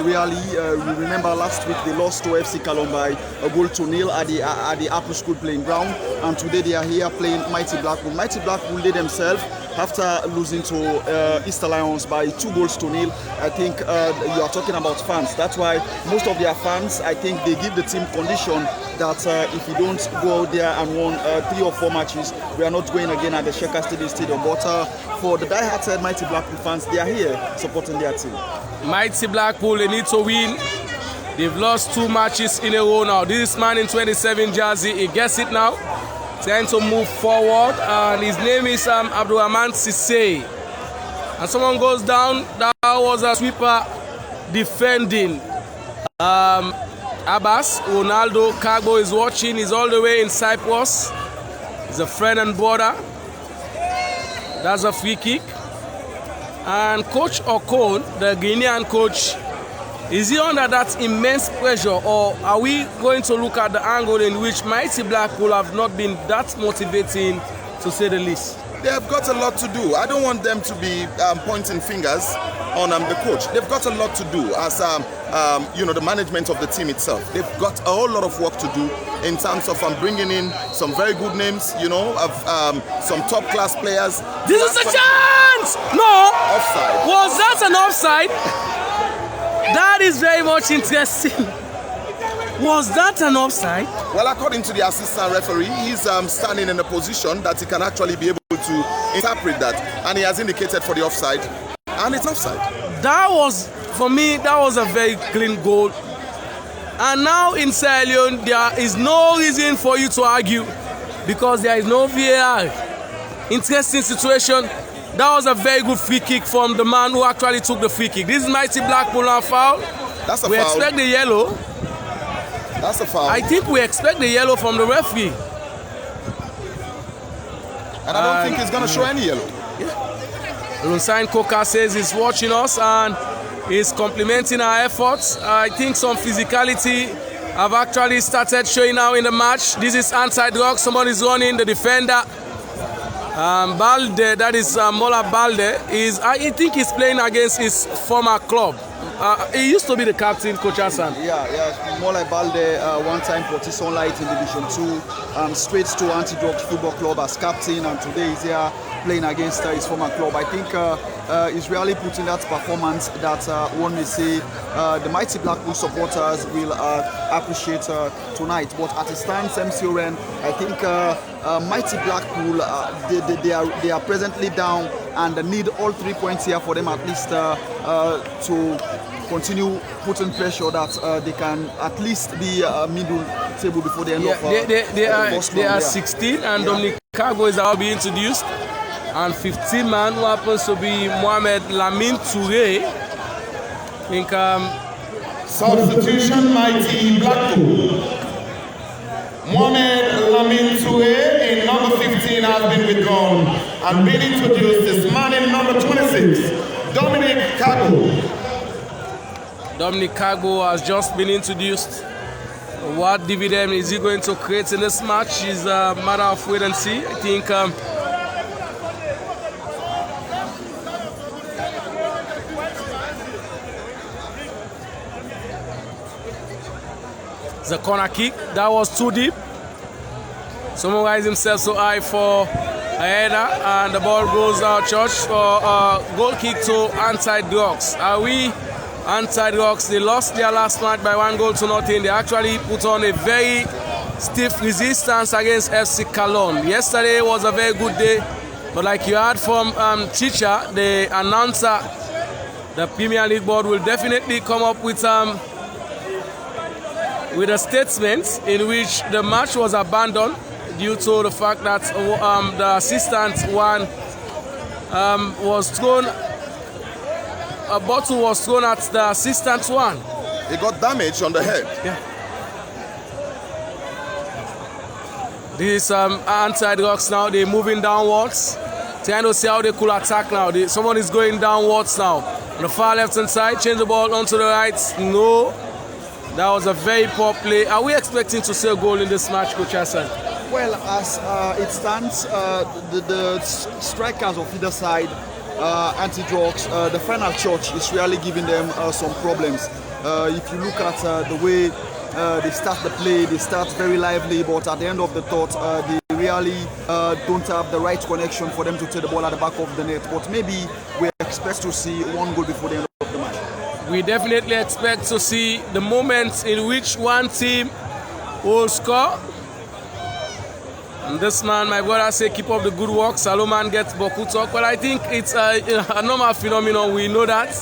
G: Really, we remember last week they lost to FC Kalon by a goal to 0 at the Apple School playing ground, and today they are here playing Mighty Blackpool. Mighty Blackpool, they themselves, after losing to East Alliance by 2 goals to 0, I think you are talking about fans. That's why most of their fans, I think they give the team condition that if you don't go out there and won 3 or 4 matches, we are not going again at the Shaka Stevens Stadium. But for the die-hearted Mighty Blackpool fans, they are here supporting their team.
B: Mighty Blackpool, they need to win. They've lost 2 matches in a row now. This man in 27 jersey, he gets it now. Trying to move forward, and his name is Abdulrahman Sisse. And someone goes down. That was a sweeper defending Abbas. Ronaldo Cargo is watching. He's all the way in Cyprus. He's a friend and brother. That's a free kick. And Coach Okon, the Guinean coach, is he under that immense pressure, or are we going to look at the angle in which Mighty Blackpool have not been that motivating, to say the least?
C: They have got a lot to do. I don't want them to be pointing fingers on the coach. They've got a lot to do as the management of the team itself. They've got a whole lot of work to do in terms of bringing in some very good names, of some top-class players.
B: This is a chance! No!
C: Offside.
B: Was that an offside? That is very much interesting. Was that an offside?
C: Well, according to the assistant referee, he's standing in a position that he can actually be able to interpret that, and he has indicated for the offside, and it's offside.
B: That was, for me, that was a very clean goal. And now in Sierra Leone, there is no reason for you to argue, because there is no VAR. Interesting situation. That was a very good free kick from the man who actually took the free kick. This is Mighty Blackpool on foul.
C: That's a
B: we
C: foul.
B: Expect the yellow.
C: That's a foul.
B: I think we expect the yellow from the referee.
C: And I don't think he's going to show any yellow.
B: Lunsain Koka says he's watching us and is complimenting our efforts. I think some physicality have actually started showing now in the match. This is anti-drug. Someone is running, the defender. Balde, that is Mola Balde, I think he's playing against his former club. He used to be the captain, Coach Hassan.
G: Yeah. Mola Balde, one-time Portis Sunlight in Division 2, straight to Antidrox Football Club as captain, and today he's here playing against his former club. I think he's really putting that performance that one may say the mighty Blackpool supporters will appreciate tonight. But at his time, MCON, I think mighty Blackpool, they are presently down and need all 3 points here for them at least to continue putting pressure that they can at least be middle table before the end of
B: they are 16, and Dominic Cargo is about to be introduced, and 15 man who happens to be Mohamed Lamine Touré. I think
F: Substitution, mighty Blackpool. Mohamed Lamine Touré in number 15 has been withdrawn and being introduced is man in number 26, Dominic Cargo.
B: Dominic Cargo has just been introduced. What dividend is he going to create in this match is a matter of wait and see. I think the corner kick, that was too deep. Someone raised himself so high for a header, and the ball goes out church for a goal kick to Antidrox. Are we Antidrox? They lost their last match by 1-0. They actually put on a very stiff resistance against FC Cologne. Yesterday was a very good day, but like you heard from Chicha, the announcer, the Premier League board will definitely come up with a statement in which the match was abandoned due to the fact that the assistant one was thrown. A bottle was thrown at the assistant one.
C: He got damage on the head.
B: Yeah. This is Antidrox now. They're moving downwards, trying to see how they could attack now. Someone is going downwards now. On the far left-hand side, change the ball onto the right. No. That was a very poor play. Are we expecting to see a goal in this match, Coach Hassan?
G: Well, as it stands, the strikers of either side, Antidrox, the final touch is really giving them some problems. If you look at the way they start the play, they start very lively, but at the end of the thought, they really don't have the right connection for them to take the ball at the back of the net. But maybe we expect to see one goal before the end of the match.
B: We definitely expect to see the moments in which one team will score. And this man, my brother, say keep up the good work. Salomon gets Boku talk. Well, I think it's a normal phenomenon. We know that.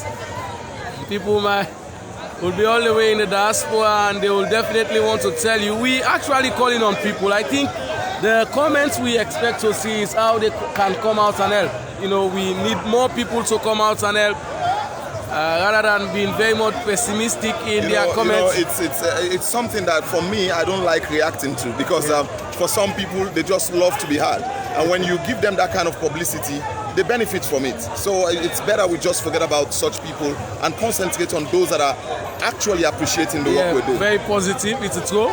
B: People will be all the way in the diaspora and they will definitely want to tell you. We actually calling on people. I think the comments we expect to see is how they can come out and help. You know, we need more people to come out and help. Rather than being very much pessimistic in their comments.
C: It's something that for me I don't like reacting to, because for some people they just love to be heard, and when you give them that kind of publicity, they benefit from it. So it's better we just forget about such people and concentrate on those that are actually appreciating the work we're doing.
B: Very positive. It's a throw,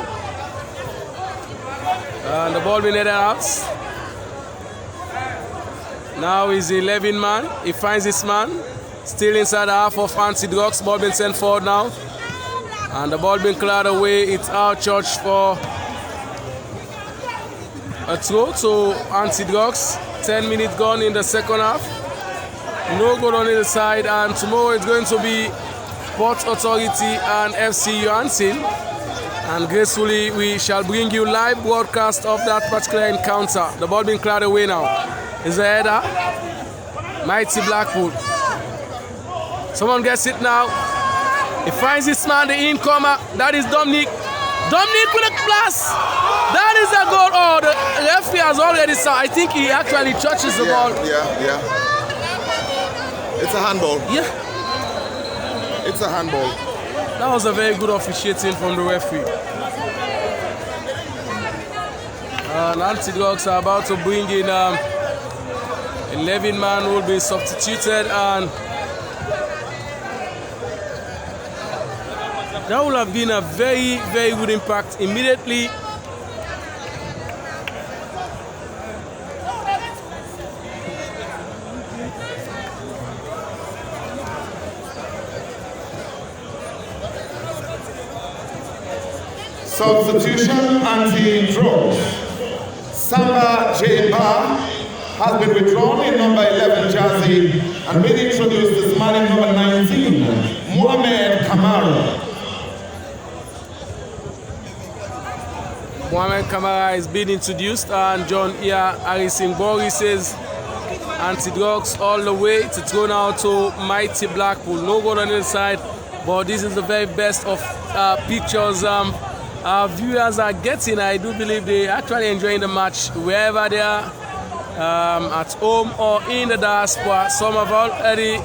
B: and the ball being headed out. Now he's 11 man. He finds his man. Still inside the half of Antidrox. Ball being sent forward now. And the ball being cleared away. It's our church for a throw to Antidrox. 10 minutes gone in the second half. No goal on either side. And tomorrow it's going to be Port Authority and FC Johansen. And gracefully we shall bring you live broadcast of that particular encounter. The ball being cleared away now. Is a header. Mighty Blackpool. Someone gets it now. He finds his man, the incomer. That is Dominic. Dominic with a blast. That is a goal. Oh, the referee has already saw. I think he actually touches the ball.
C: Yeah. It's a handball.
B: Yeah.
C: It's a handball.
B: That was a very good officiating from the referee. Antidrox are about to bring in 11 man who will be substituted, and that would have been a very, very good impact immediately.
F: Substitution anti-drugs. Samba J. Bar has been withdrawn in number 11 jersey and been introduced as man in number 19, Mohamed Kamara.
B: Mohamed Kamara is being introduced, and John Ia Harrison Bori says anti-drugs all the way to throw now to mighty Blackpool. No goal on the inside, but this is the very best of pictures our viewers are getting. I do believe they are actually enjoying the match wherever they are, at home or in the diaspora. Some have already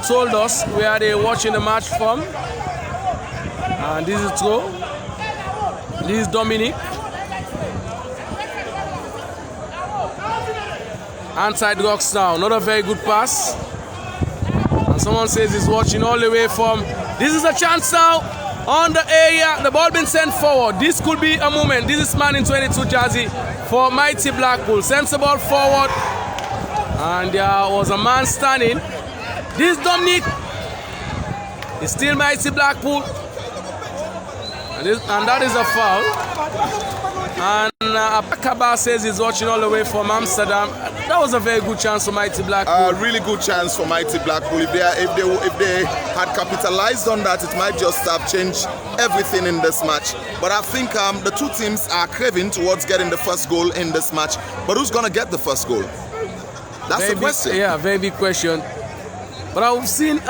B: told us where they're watching the match from. And this is throw. This is Dominic. Anti-drugs now, not a very good pass. And someone says he's watching all the way from. This is a chance now on the area. The ball been sent forward. This could be a moment. This is man in 22 jersey for mighty Blackpool. Sends the ball forward. And there was a man standing. This Dominic is still mighty Blackpool. And that is a foul. And Abakaba says he's watching all the way from Amsterdam. That was a very good chance for mighty Blackpool.
C: A really good chance for mighty Blackpool. If they had capitalized on that, it might just have changed everything in this match. But I think the two teams are craving towards getting the first goal in this match. But who's going to get the first goal? That's the question.
B: Yeah, very big question. But I've seen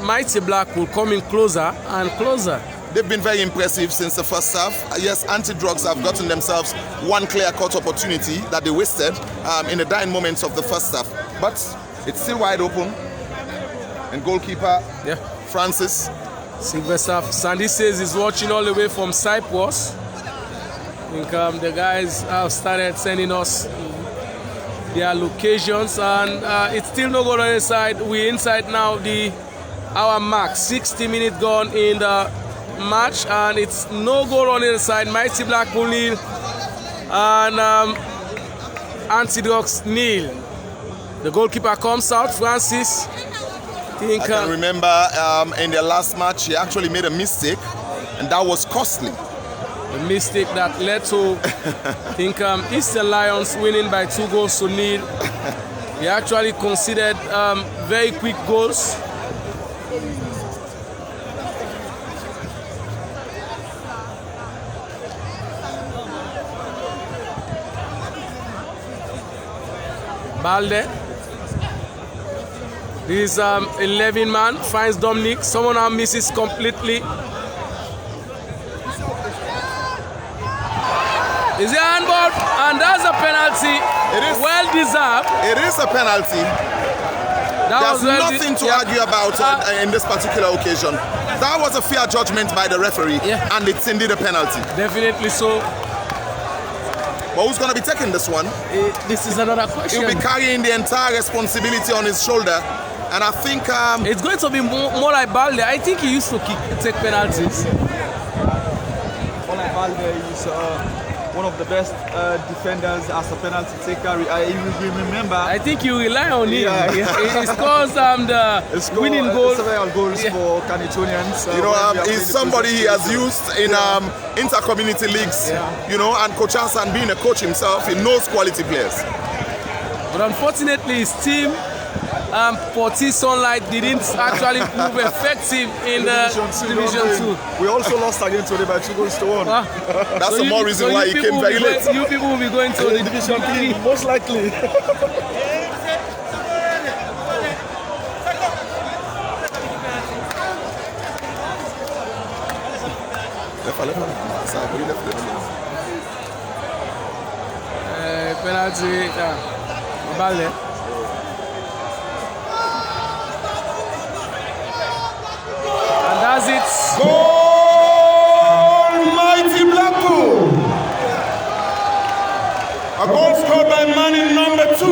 B: mighty Blackpool coming closer and closer.
C: They've been very impressive since the first half. Yes, anti-drugs have gotten themselves one clear-cut opportunity that they wasted in the dying moments of the first half. But it's still wide open. And goalkeeper, Francis.
B: Sylvester Sandy says he's watching all the way from Cyprus. I think the guys have started sending us their locations, and it's still no goal on the side. We're inside now the hour mark, 60 minutes gone in the match, and it's no goal on the side. Mighty Blackpool nil and anti-drugs nil. The goalkeeper comes out, Francis.
C: I can remember in their last match he actually made a mistake, and that was costly.
B: A mistake that led to Eastern Lions winning by 2-0. He actually conceded very quick goals. Balde. This 11 man finds Dominic. Someone now misses completely. Is it a handball? And that's a penalty.
C: It is
B: well deserved.
C: It is a penalty. There's nothing to argue about in this particular occasion. That was a fair judgment by the referee, and it's indeed a penalty.
B: Definitely so.
C: But who's going to be taking this one?
B: This is another question.
C: He'll be carrying the entire responsibility on his shoulder. And I think
B: it's going to be more like Balde. I think he used to take penalties.
G: More like Balde is one of the best defenders as a penalty taker. You remember.
B: I think you rely on him. He scores the winning goals.
G: Several goals for Canetonians.
C: He's somebody he has used in inter-community leagues. And Coach Hassan, being a coach himself, he knows quality players.
B: But unfortunately, his team, Porty Sunlight, didn't actually prove effective in the Division 2.
G: We also lost again today by 2-1.
C: That's so more reason why he came very late.
B: You people will be going to the
G: Division 3, most likely.
B: Penalty, Balde. And that's it.
F: Goal, mighty Blackpool. A goal scored by man in number 2,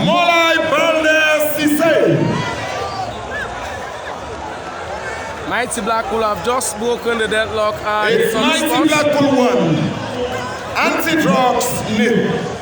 F: Molai Balde Cisse.
B: Mighty Blackpool have just broken the deadlock.
F: It's mighty Blackpool 1, anti-drugs nil.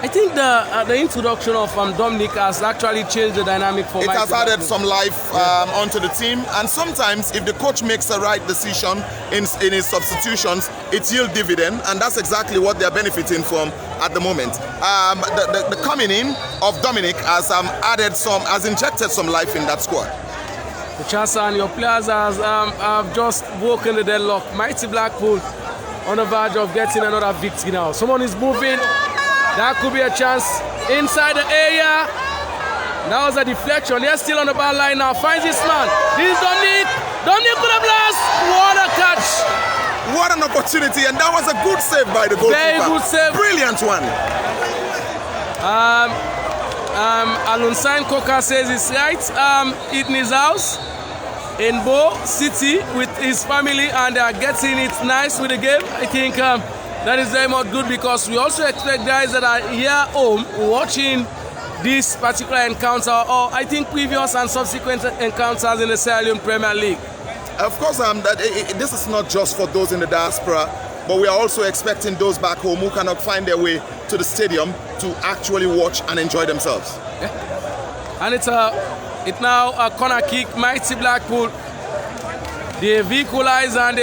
B: I think the introduction of Dominic has actually changed the dynamic for
C: It
B: Mighty
C: has added
B: Blackpool.
C: some life onto the team, and sometimes if the coach makes the right decision in his substitutions, it yields dividend, and that's exactly what they're benefiting from at the moment. The coming in of Dominic has injected some life in that squad.
B: Kuchasa, your players have just broken the deadlock. Mighty Blackpool on the verge of getting another victory now. Someone is moving. That could be a chance inside the area. That was a deflection. They're still on the ball line now. Finds his man. This is Dominic. Dominic with a blast. What a catch.
C: What an opportunity, and that was a good save by the goalkeeper.
B: Very good save.
C: Brilliant one.
B: Alunsain Koka says it's right. In his house in Bo City with his family, and they are getting it nice with the game. I think that is very much good, because we also expect guys that are here home watching this particular encounter, or I think previous and subsequent encounters in the Sierra Leone Premier League.
C: Of course, this is not just for those in the diaspora, but we are also expecting those back home who cannot find their way to the stadium to actually watch and enjoy themselves.
B: Yeah. And it's now a corner kick. Mighty Blackpool, they've equalized, and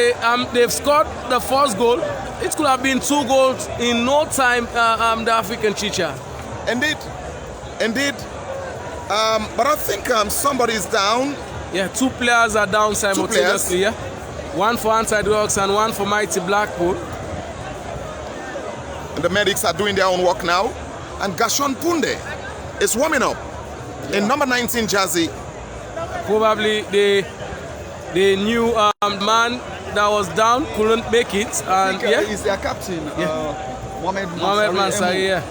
B: they've scored the first goal. It could have been 2 goals in no time, the African Chicha.
C: Indeed. But I think somebody's down.
B: Yeah, 2 players are down simultaneously. Yeah, one for Anti-Drugs and one for Mighty Blackpool.
C: And the medics are doing their own work now. And Gashon Punde is warming up in number 19 jersey.
B: Probably the new man that was down couldn't make it. And yeah,
G: He's their captain, Mohamed
B: Mansari. Yeah.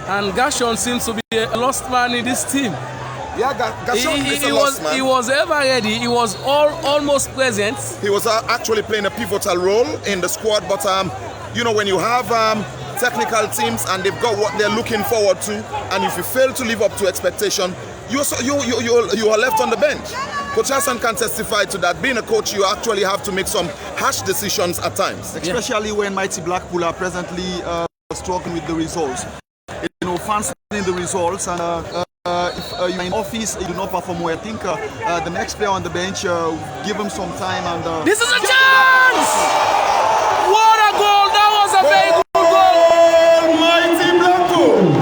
B: And Gashon seems to be a lost man in this team.
C: Yeah, Gashon is a lost man.
B: He was ever ready. He was almost present.
C: He was actually playing a pivotal role in the squad, but you know, when you have technical teams and they've got what they're looking forward to, and if you fail to live up to expectation, you are left on the bench. Coach Hassan can testify to that. Being a coach, you actually have to make some harsh decisions at times.
G: Especially when Mighty Blackpool are presently struggling with the results. You know, fans in the results, and if you're in office, you do not perform well. I think the next player on the bench, give him some time. And
B: this is a chance! What a goal! That was a very good goal!
F: Mighty Blackpool!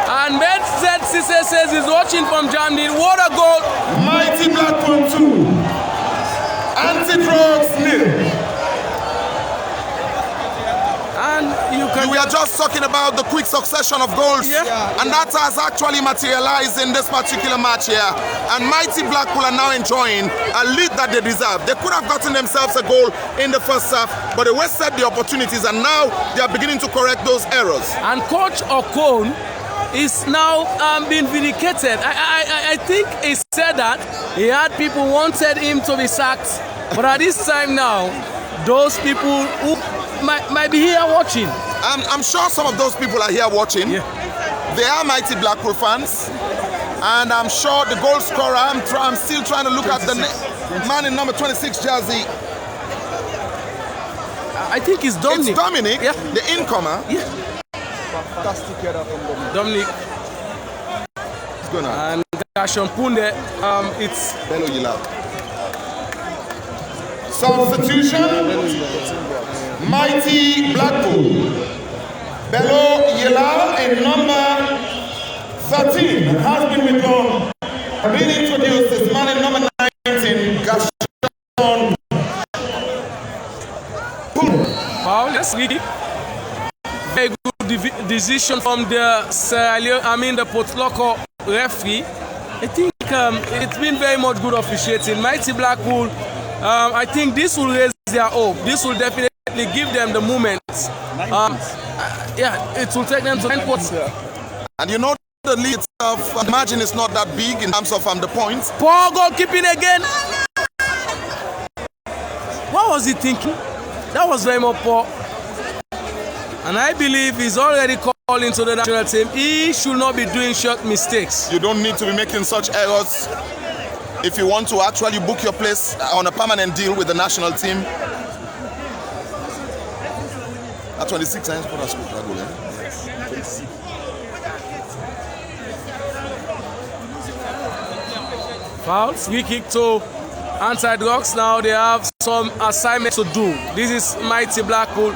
B: And Ben Cisse says he's watching from Germany. What a goal!
F: Mighty Blackpool 2. Anti-Drugs 0.
B: And you can...
C: We are just talking about the quick succession of goals, and that has actually materialized in this particular match here. And Mighty Blackpool are now enjoying a lead that they deserve. They could have gotten themselves a goal in the first half, but they wasted the opportunities, and now they are beginning to correct those errors.
B: And Coach Okon is now being vindicated. I think he said that he had people wanted him to be sacked, but at this time now, those people who might be here watching.
C: I'm sure some of those people are here watching.
B: Yeah.
C: They are Mighty Blackpool fans, and I'm sure the goal scorer, I'm still trying to look 26. At the man in number 26 jersey.
B: I think it's Dominic.
C: It's Dominic,
B: yeah.
C: The incomer.
B: Yeah.
G: fantastic header from
B: Dominic.
C: It's going on.
B: And Gashon Punde, it's
C: Bello Yila.
F: Substitution, Mighty Blackpool. Bello Yela in number 13 has been withdrawn. Being introduced is man in number 19, Gashon Punde.
B: wow, let's read it. Very good decision from the Sierra Leone, the Potloko referee. I think it's been very much good officiating. Mighty Blackpool, I think this will raise their hope. This will definitely give them the moment. Yeah, it will take them to 9 points.
C: And you know the lead of margin is not that big in terms of the points.
B: Poor goalkeeping again. What was he thinking? That was very much poor. And I believe he's already called into the national team. He should not be doing short mistakes.
C: You don't need to be making such errors if you want to actually book your place on a permanent deal with the national team. At 26 times for a scoop that goal, eh?
B: Yes.
C: 26.
B: Foul, free kick to Anti-Drugs. Now they have some assignment to do. This is Mighty Blackpool.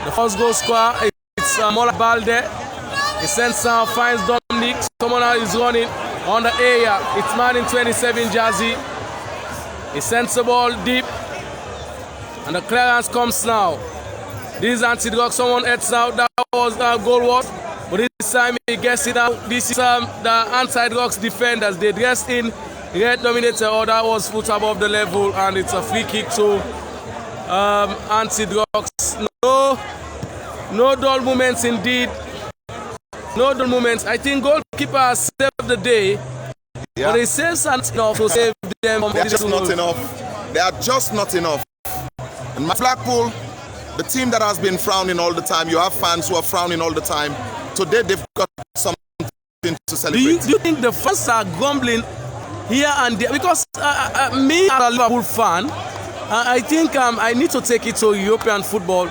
B: The first goal scorer, it's Mola Balde. He sends out, finds Dominic. Someone else is running on the area. It's man in 27, Jazzy. He sends the ball deep. And the clearance comes now. This is Anti-Drugs. Someone heads out. That was goal was. But this time he gets it out. This is the Anti-Drugs defenders. They dressed in red dominator, or that was foot above the level, and it's a free kick to Anti-Drugs. No dull moments indeed. No dull moments. I think goalkeeper has saved the day, but he saves enough to save them.
C: They're just not enough. They are just not enough. And Blackpool, the team that has been frowning all the time, you have fans who are frowning all the time. Today they've got something to celebrate.
B: Do you think the fans are grumbling here and there? Because me as a Liverpool fan, I think I need to take it to European football.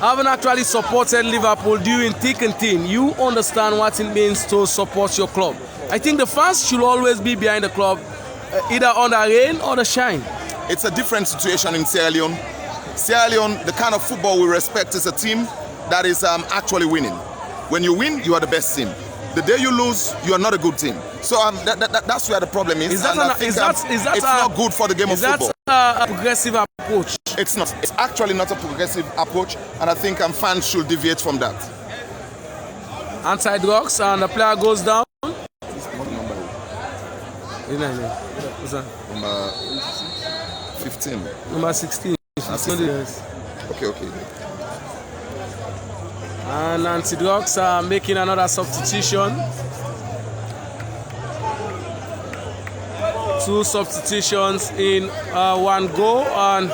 B: I haven't actually supported Liverpool during thick and thin. You understand what it means to support your club. I think the fans should always be behind the club, either on the rain or the shine.
C: It's a different situation in Sierra Leone. Sierra Leone, the kind of football we respect is a team that is actually winning. When you win, you are the best team. The day you lose, you are not a good team. So that's where the problem is. It's not good for the game of football.
B: Is that a progressive approach?
C: It's not. It's actually not a progressive approach, and I think fans should deviate from that.
B: Anti-Drugs, and the player goes down.
C: What number?
B: What's that?
C: Number 15.
B: Number 16.
C: Okay.
B: And Anti-Drugs are making another substitution. 2 substitutions in one go, and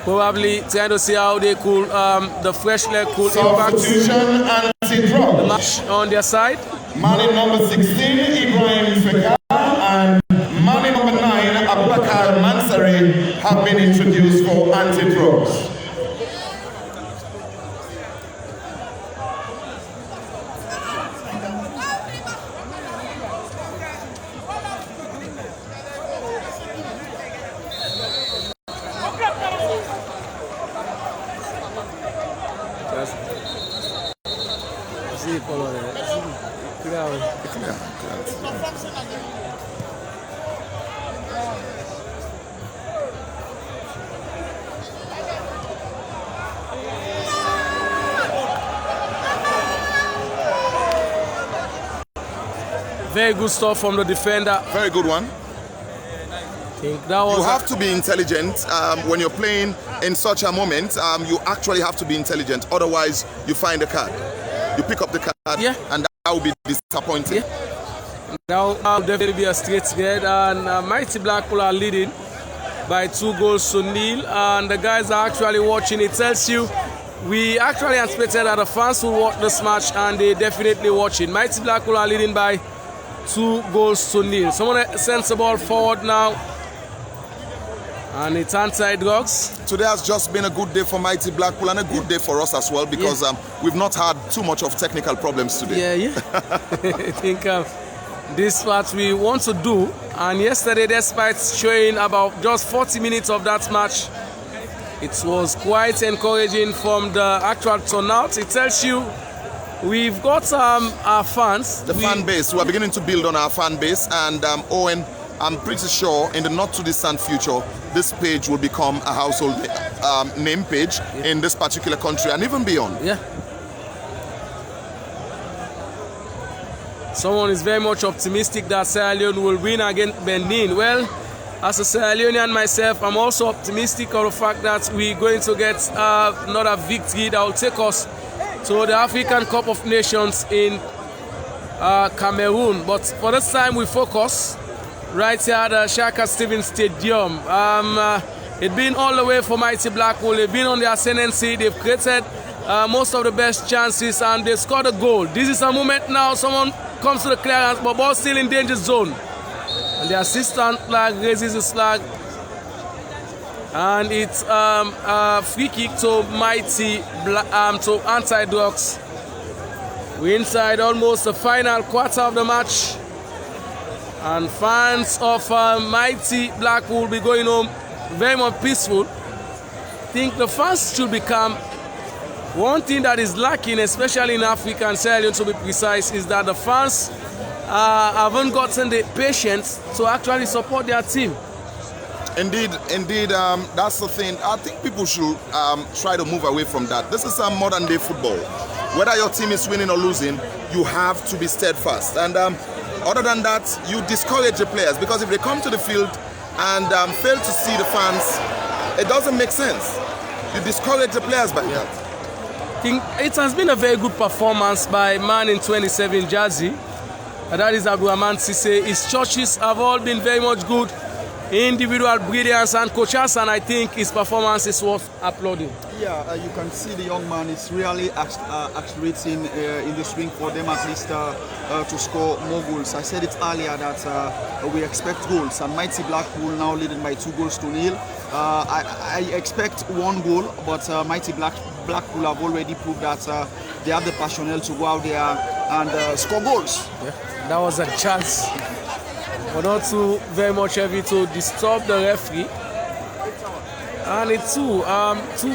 B: probably trying to see how they could, the fresh leg could impact the match on their side.
F: Man in number 16, Ibrahim Fekar, and man in number 9, Abubakar Mansari, have been introduced for Anti-Drugs.
B: Very good stuff from the defender.
C: Very good one.
B: I think that was
C: you have to be intelligent when you're playing in such a moment. You actually have to be intelligent. Otherwise, you find the card. You pick up the card, and that will be disappointing.
B: Now definitely be a straight red, and Mighty Blackpool are leading by 2-0, and the guys are actually watching. It tells you we actually anticipated that the fans will watch this match, and they definitely watching. Mighty Blackpool are leading by 2-0. Someone sends the ball forward now, and it's Anti-Drugs.
C: Today has just been a good day for Mighty Blackpool and a good day for us as well, because we've not had too much of technical problems today.
B: I think this is what we want to do, and yesterday, despite showing about just 40 minutes of that match, it was quite encouraging from the actual turnout. It tells you we've got our fans.
C: The fan base. We are beginning to build on our fan base, and Owen, I'm pretty sure in the not too distant future, this page will become a household name page in this particular country and even beyond.
B: Someone is very much optimistic that Sierra Leone will win against Benin. Well, as a Sierra Leonean myself, I'm also optimistic of the fact that we're going to get another victory that will take us to the African Cup of Nations in Cameroon. But for this time, we focus right here at the Shaka Stevens Stadium. It's been all the way for Mighty Blackpool. They've been on the ascendancy. They've created most of the best chances, and they scored a goal. This is a moment now. Someone comes to the clearance, but ball still in danger zone. And the assistant flag raises his flag. And it's a free kick to to Anti-Drugs. We're inside almost the final quarter of the match. And fans of Mighty Blackpool will be going home very much peaceful. I think the fans should become one thing that is lacking, especially in Africa and Sierra Leone to be precise, is that the fans haven't gotten the patience to actually support their team.
C: Indeed, that's the thing. I think people should try to move away from that. This is modern day football. Whether your team is winning or losing, you have to be steadfast. And other than that, you discourage the players, because if they come to the field and fail to see the fans, it doesn't make sense. You discourage the players by that.
B: I think it has been a very good performance by man in 27 jersey. That is Abdulrahman Sise. His churches have all been very much good. Individual brilliance and coaches, and I think his performance is worth applauding.
G: Yeah, you can see the young man is really accelerating in the swing for them at least to score more goals. I said it earlier that we expect goals, and Mighty Blackpool now leading by 2-0. I expect one goal, but Mighty Blackpool have already proved that they have the personnel to go out there and score goals.
B: Yeah, that was a chance. But not too very much heavy to disturb the referee. And it's two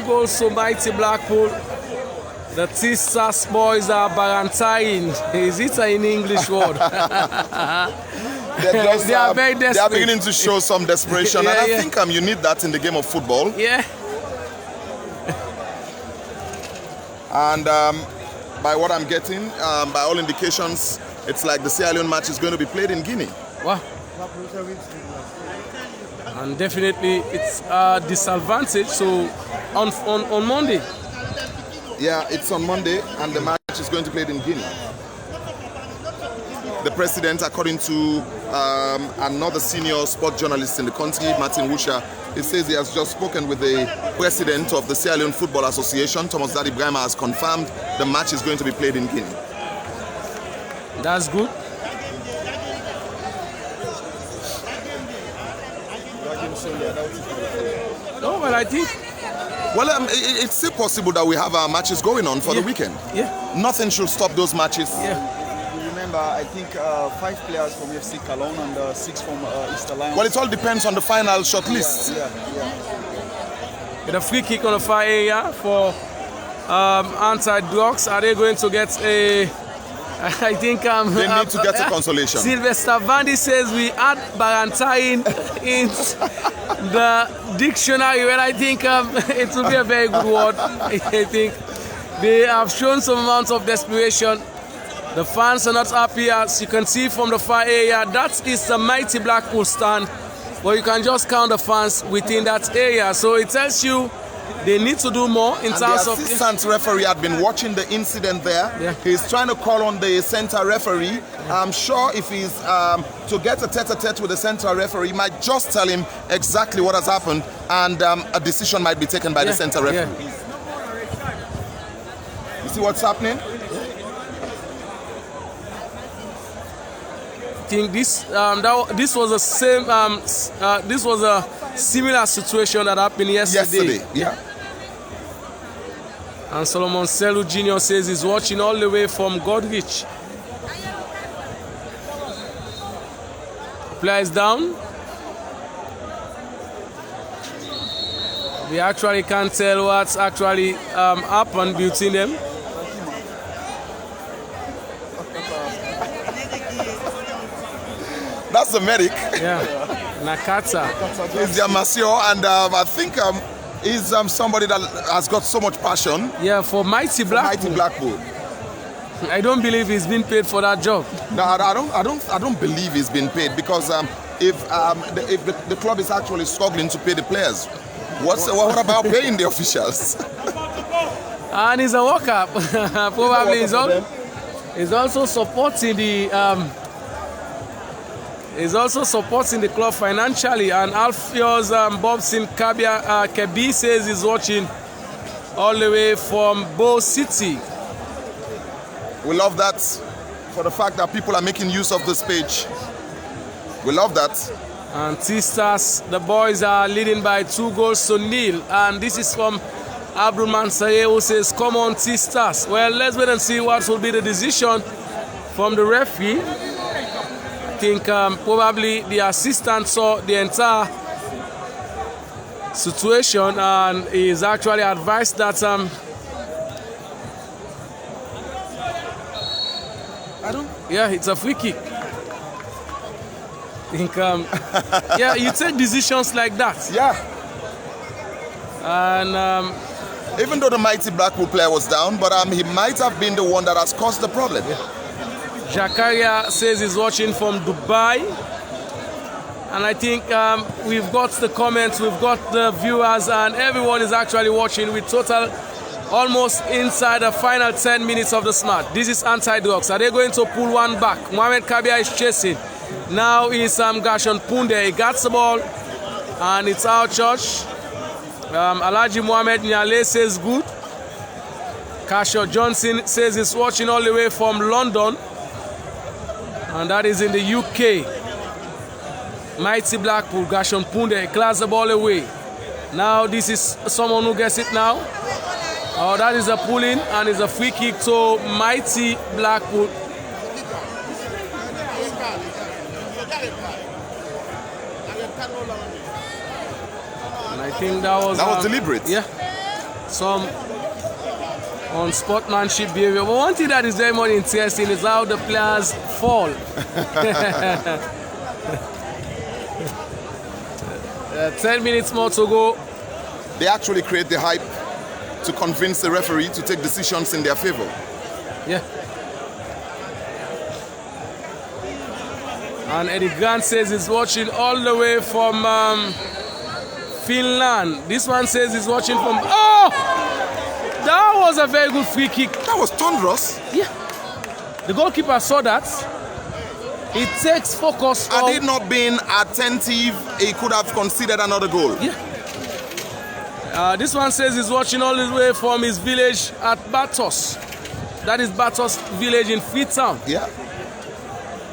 B: goals to Mighty Blackpool. The Tisas boys are barantaing. Is it an English word? They are very desperate.
C: They are beginning to show some desperation, and I think you need that in the game of football.
B: Yeah.
C: And by what I'm getting, by all indications, it's like the Sierra Leone match is going to be played in Guinea.
B: Wow. And definitely it's a disadvantage. So on Monday.
C: Yeah, it's on Monday, and the match is going to be played in Guinea. The president, according to another senior sport journalist in the country, Martin Wusha, he says he has just spoken with the president of the Sierra Leone Football Association, Thomas Daddy Brahma, has confirmed the match is going to be played in Guinea.
B: That's good. No, well, I think.
C: Well, it's still possible that we have our matches going on for the weekend.
B: Yeah.
C: Nothing should stop those matches.
B: Yeah.
G: You remember, I think 5 players from FC Cologne and 6 from East Alliance.
C: Well, it all depends on the final short list.
G: Yeah.
B: With a free kick on the far area for Anti-Drugs. Are they going to get a... I think
C: they need to get a consolation.
B: Sylvester Vandy says we add Barantain in the dictionary, well, I think it will be a very good word. I think they have shown some amount of desperation. The fans are not happy, as you can see from the far area. That is the Mighty Blackpool stand, but you can just count the fans within that area. So it tells you they need to do more in terms of...
C: The assistant referee had been watching the incident there. Yeah. He's trying to call on the center referee. Yeah. I'm sure if he's to get a tete-a-tete with the center referee, he might just tell him exactly what has happened, and a decision might be taken by the center referee. Yeah. You see what's happening?
B: I think this this was the same. This was a similar situation that happened yesterday.
C: Yeah.
B: And Solomon Selu Jr. says he's watching all the way from Godrich. Player is down. We actually can't tell what's actually happened between them.
C: That's the medic.
B: Yeah, Nakata.
C: He's the masseur, and I think he's somebody that has got so much passion.
B: Yeah, for Mighty Blackpool. I don't believe he's been paid for that job.
C: No, I don't believe he's been paid, because if the club is actually struggling to pay the players, what about paying the officials?
B: And he's a worker. Probably he's also supporting the. He's also supporting the club financially, and Alfio's Bobson Kebi says he's watching all the way from Bo City.
C: We love that, for the fact that people are making use of this page. We love that.
B: And T-Stars, the boys are leading by 2 goals to 0. And this is from Abdul Mansaye, who says, come on T-Stars. Well, let's wait and see what will be the decision from the referee. I think probably the assistant saw the entire situation and is actually advised that yeah, it's a free kick. I think yeah, you take decisions like that.
C: Yeah.
B: And
C: even though the mighty Blackpool player was down, but he might have been the one that has caused the problem.
B: Yeah. Jakaria says he's watching from Dubai. And I think we've got the comments, we've got the viewers, and everyone is actually watching with total almost inside the final 10 minutes of this match. This is anti-drugs. Are they going to pull one back? Mohamed Kabia is chasing. Now is Gashon Punde. He gets the ball and it's our church. Alaji Mohamed Nyale says good. Kasho Johnson says he's watching all the way from London. And that is in the UK. Mighty Blackpool, Gashon Punde clears the ball away. Now this is someone who gets it now. Oh, that is a pull-in and it's a free kick to Mighty Blackpool. And I think that was
C: deliberate.
B: Yeah, some unsportsmanship behavior. But one thing that is very much interesting is how the players fall. 10 minutes more to go.
C: They actually create the hype to convince the referee to take decisions in their favor.
B: Yeah. And Eddie Grant says he's watching all the way from Finland. This one says he's watching from... Oh! That was a very good free kick.
C: That was thunderous.
B: Yeah. The goalkeeper saw that. It takes focus from...
C: Had he not been attentive, he could have considered another goal.
B: Yeah. This one says he's watching all the way from his village at Batos. That is Batos village in Freetown.
C: Yeah.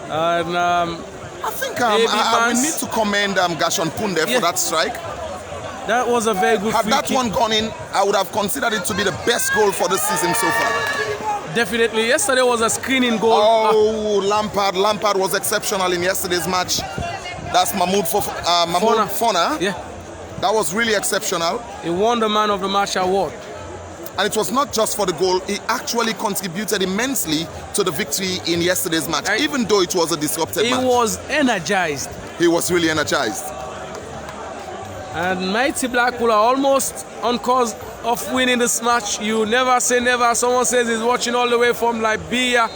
B: And
C: I think we need to commend Gashon Punde for that strike.
B: That was a very good
C: Had
B: free
C: that
B: kick.
C: one gone in, I would have considered it to be the best goal for the season so far.
B: Definitely. Yesterday was a screening goal.
C: Oh, Lampard was exceptional in yesterday's match. That's Mahmoud Fona.
B: Yeah.
C: That was really exceptional.
B: He won the Man of the Match award.
C: And it was not just for the goal, he actually contributed immensely to the victory in yesterday's match, even though it was a disrupted match.
B: He was energized.
C: He was really energized.
B: And Mighty Blackpool are almost on course of winning this match. You never say never. Someone says he's watching all the way from Liberia.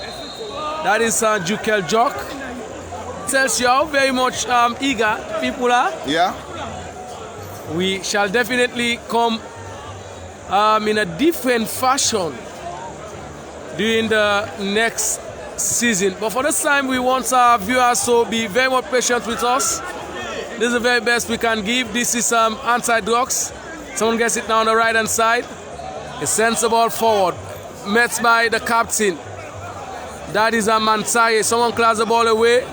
B: That is Jukel Jock. Tells you how very much eager people are.
C: Yeah.
B: We shall definitely come in a different fashion during the next season. But for this time, we want our viewers to be very much patient with us. This is the very best we can give. This is anti-drugs. Someone gets it now on the right-hand side. He sends the ball forward. Met by the captain. That is Mansaye. Someone clears the ball away.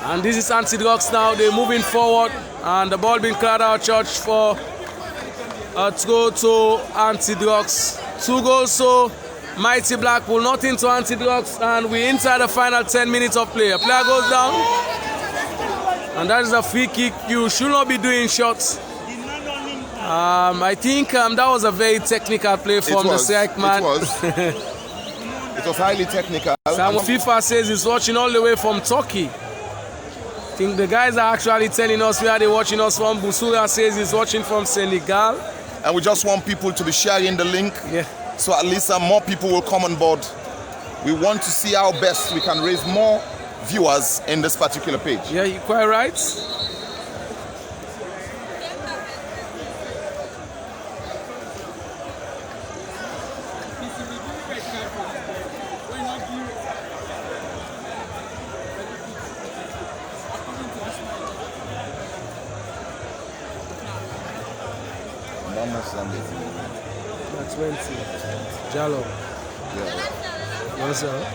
B: And this is anti-drugs now. They're moving forward. And the ball being cleared out, Church, for to go to anti-drugs. 2 goals to Mighty Blackpool, nothing to anti-drugs, and we're inside the final 10 minutes of play. A player goes down, and that is a free kick. You should not be doing shots. I think that was a very technical play from the strike man.
C: It was. It was highly technical.
B: FIFA says he's watching all the way from Turkey. I think the guys are actually telling us where they're watching us from. Busura says he's watching from Senegal.
C: And we just want people to be sharing the link, so at least more people will come on board. We want to see how best we can raise more viewers in this particular page.
B: Yeah, you're quite right. That's 20. Jallo. Yeah. What's up?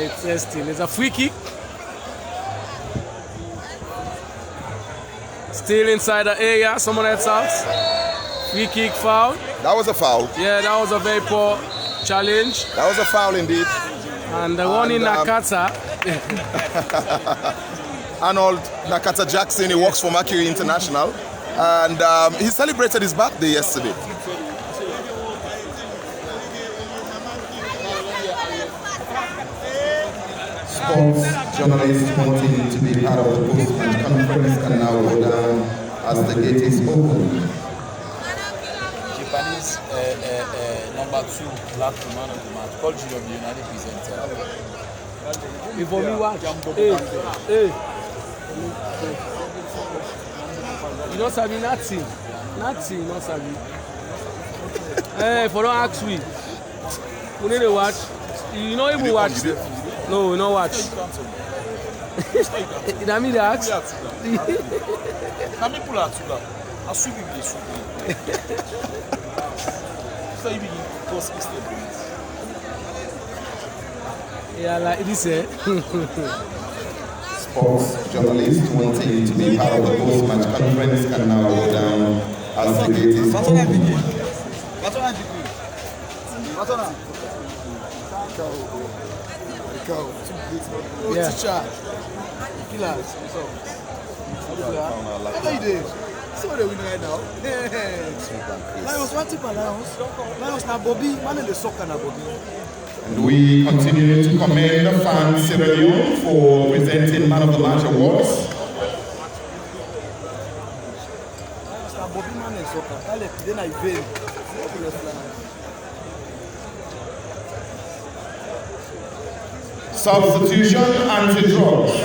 B: Interesting. It's a free kick. Still inside the area. Someone else out. Free kick foul.
C: That was a foul.
B: Yeah, that was a very poor challenge.
C: That was a foul indeed.
B: And the one in Nakata.
C: Arnold Nakata Jackson, he works for Mercury International. And he celebrated his birthday yesterday.
F: Sports journalists wanting to be part of the post-match conference can now go down as the gate is open.
E: Japanese number 2 black man of the match called Junior United presenter.
B: Before me watch. Hey. You don't sabi nothing. Nothing, you don't sabi. Hey, for don't ask me. We need to watch. You know even watch. No, we don't watch. That mean the ask?
E: How many people are together? I should be this. So you begin to cause mistakes.
B: Yeah, like this, eh?
F: Sports journalists wanting to be part of the post-match conference can now go down as the gate is open.
B: Yeah.
H: Teacher, killers, how you doing? See what they're winning right now. Lions, one tip Lions. Lions now Bobby, man in the soccer now Bobby.
F: And we continue to commend the fans Sierra Leone for presenting Man of the Match awards.
H: Lions now Bobby, man in soccer. Then I fail.
F: Substitution anti-drugs.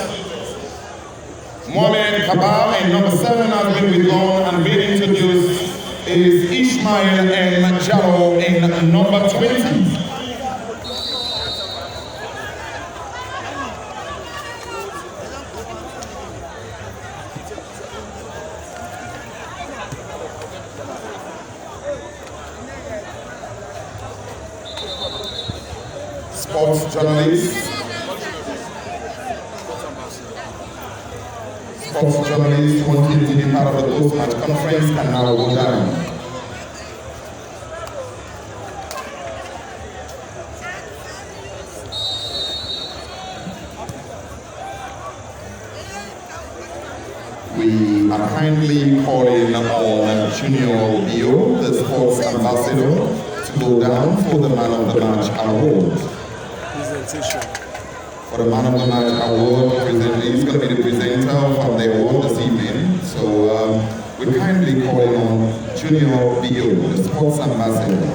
F: Mohamed Kabal and number 7 has been withdrawn and being introduced is Ismail M. Jaro in number 20. Sports journalists. Sports journalists wanting to be part of the post-match conference can now go down. We are kindly calling on Junior Bio, the sports ambassador, to go down for the Man of the Match award.
B: Presentation.
F: For the Man of the Match award, he's going to be the presenter of the award this evening. So we're kindly calling on Junior Bio, the sports ambassador.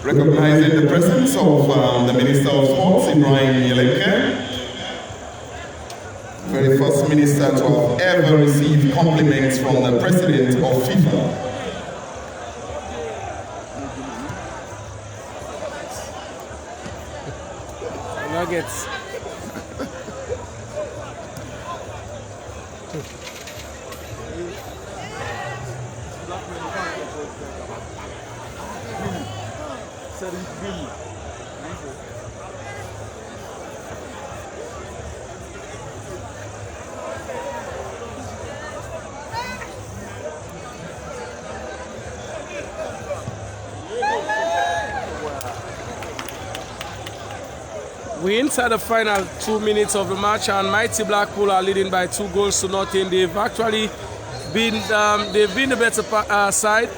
F: Recognizing the presence of the Minister of Sports, Ibrahim Yeleke, very first minister to have ever received compliments from the president of FIFA.
B: Nuggets. We're inside the final 2 minutes of the match, and Mighty Blackpool are leading by 2-0. They've actually been the better side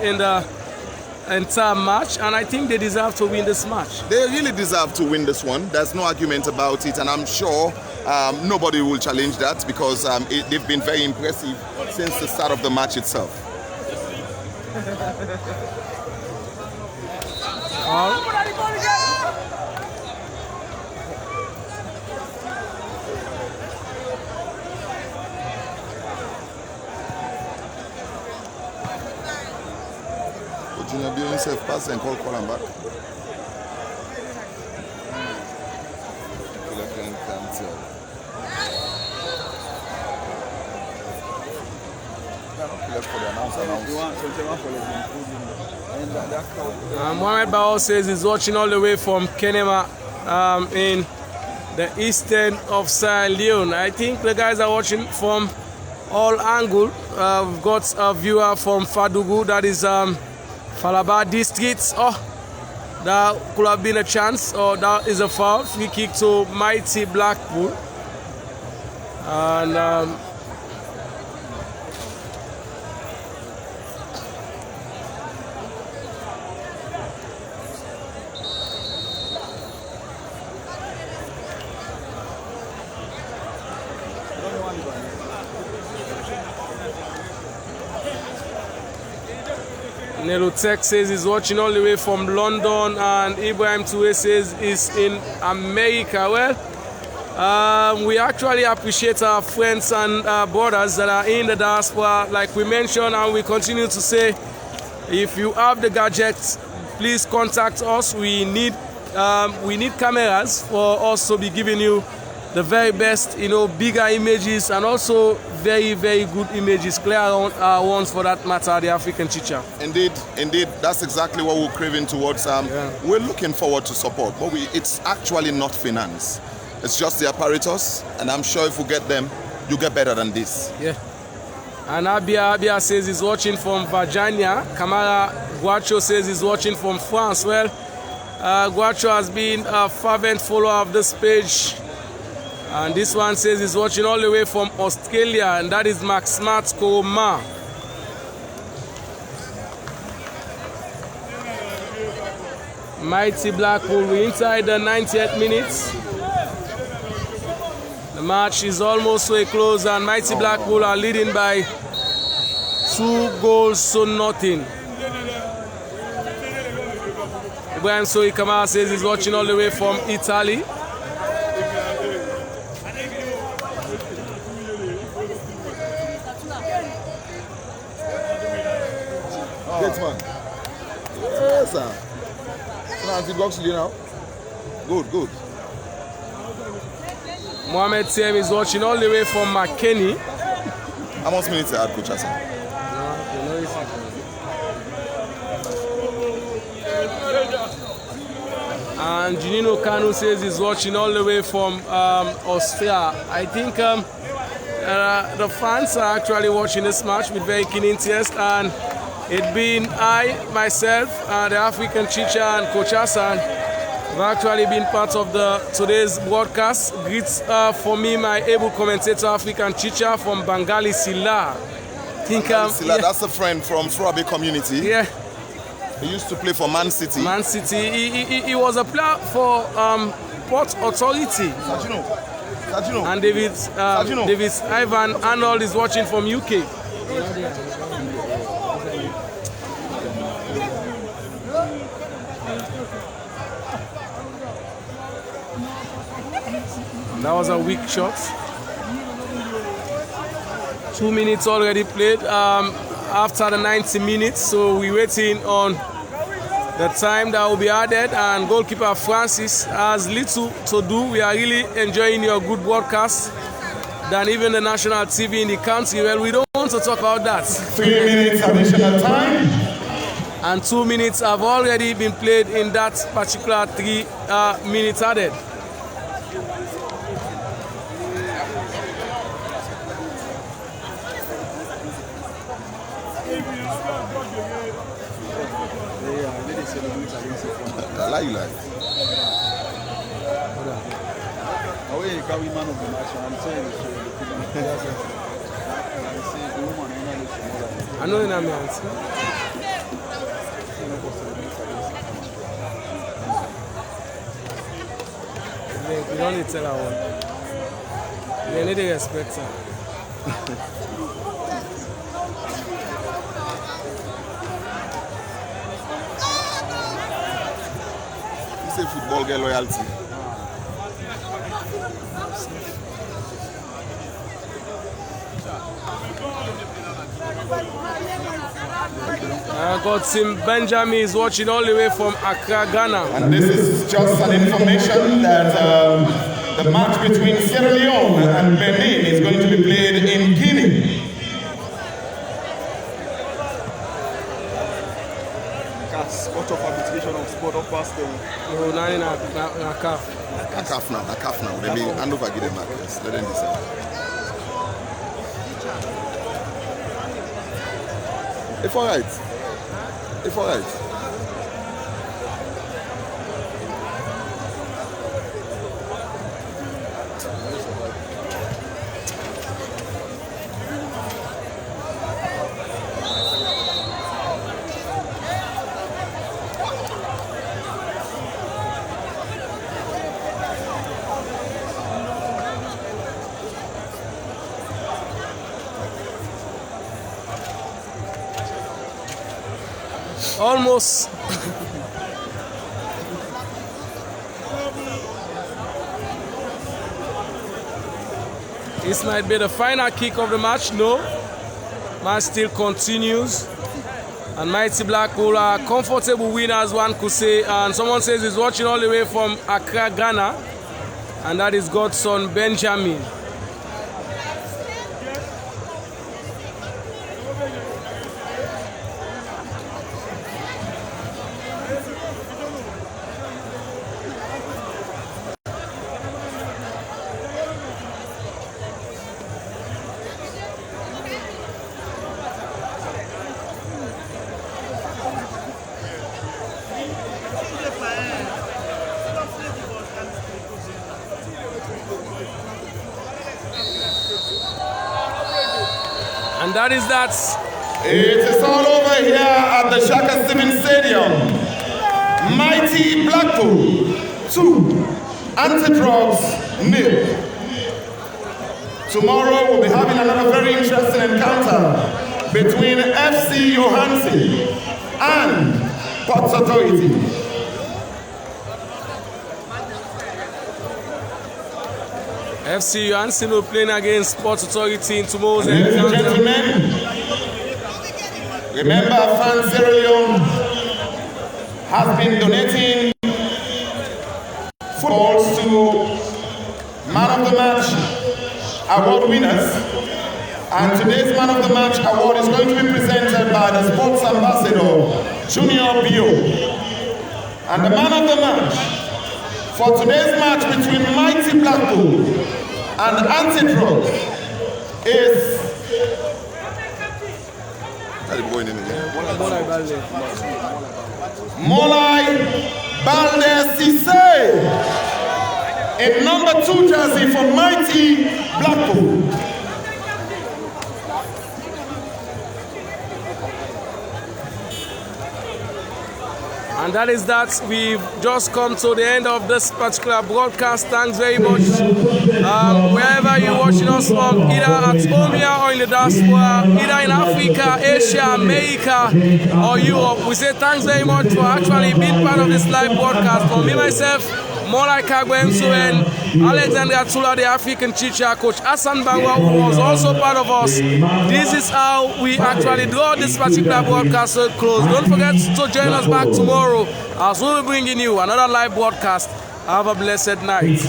B: in the entire match, and I think they deserve to win this match.
C: They really deserve to win this one. There's no argument about it, and I'm sure nobody will challenge that because they've been very impressive since the start of the match itself. Junior Bio himself pass and call him back.
B: Mohamed Bao says he's watching all the way from Kenema in the eastern of Sierra Leone. I think the guys are watching from all angles. We've got a viewer from Fadugu, that is Falaba district. Oh, that could have been a chance, or that is a foul. Free kick to Mighty Blackpool. And Nelutek says he's watching all the way from London, and Ibrahim Toure says he's in America. Well, we actually appreciate our friends and brothers that are in the diaspora, like we mentioned, and we continue to say, if you have the gadgets, please contact us. We need cameras for us to be giving you the very best, bigger images, and also very, very good images, clear ones for that matter, the African Chicha.
C: Indeed, that's exactly what we're craving towards. We're looking forward to support, but it's actually not finance. It's just the apparatus, and I'm sure if we get them, you get better than this.
B: Yeah. And Abia says he's watching from Virginia. Kamara Guacho says he's watching from France. Well, Guacho has been a fervent follower of this page. And this one says he's watching all the way from Australia, and that is Max Smart Koroma. Mighty Blackpool, we're inside the 90th minutes. The match is almost to a close, and Mighty Blackpool are leading by 2-0. Ibrahim Soy Kamara says he's watching all the way from Italy.
C: Man. Yes, sir. So now. Good.
B: Mohamed Tiem is watching all the way from McKinney.
C: How much minutes are Coach Hassan?
B: And Junino Kanu says he's watching all the way from Austria. I think the fans are actually watching this match with very keen interest, and it being I, myself, the African Chicha, and Coach Hassan have actually been part of today's broadcast. Greets for me, my able commentator, African Chicha from Bangali Silla.
C: That's a friend from Swabi community.
B: Yeah.
C: He used to play for Man City.
B: Man City. He was a player for Port Authority.
C: Sajino.
B: And David Ivan Arnold is watching from UK. That was a weak shot. 2 minutes already played after the 90 minutes, so we're waiting on the time that will be added, and goalkeeper Francis has little to do. We are really enjoying your good broadcast than even the national TV in the country. Well, we don't want to talk about that.
F: 3 minutes additional time.
B: And 2 minutes have already been played in that particular 3 minutes added.
C: I like.
B: I know in my answer. We don't need to tell her one. We need to respect her.
C: It's a football girl loyalty.
B: Godsim Benjamin is watching all the way from Accra, Ghana.
F: And this is just an information that the match between Sierra Leone and Benin is going to be played in Guinea.
G: Court of Arbitration of Sport of Pastel.
B: No, nine na calf.
C: A calf now. Let me hand over, give them back. Yes, let them decide. It's all right.
B: Almost. This might be the final kick of the match. No. Match still continues. And Mighty Blackpool are comfortable winners, one could say. And someone says he's watching all the way from Accra, Ghana. And that is Godson Benjamin. And that is that.
F: It is all over here at the Shaka Stevens Stadium. Mighty Blackpool 2, Anti-Drugs 0. Tomorrow we'll be having another very interesting encounter between FC Johansi and Port Authority.
B: FC Johansen will playing against Port Authority in tomorrow's
F: Ladies and
B: encounter.
F: gentlemen, remember Fan Sierra Leone has been donating footballs to Man of the Match award winners, and today's Man of the Match award is going to be presented by the Sports Ambassador, Junior Bio. And the Man of the Match for today's match between Mighty Blackpool and Anti-Drugs is Molai Balde Cisse in number 2 jersey for Mighty Blackpool.
B: And that is that. We've just come to the end of this particular broadcast. Thanks very much. Wherever you're watching us from, either at home here or in the diaspora, either in Africa, Asia, America, or Europe, we say thanks very much for actually being part of this live broadcast. For me, myself, Molai Kagwe Msuwen, Alexander Tula, the African teacher, Coach Hassan Bagwa, who was also part of us. This is how we actually draw this particular broadcast so close. Don't forget to join us back tomorrow as we'll be bringing you another live broadcast. Have a blessed night.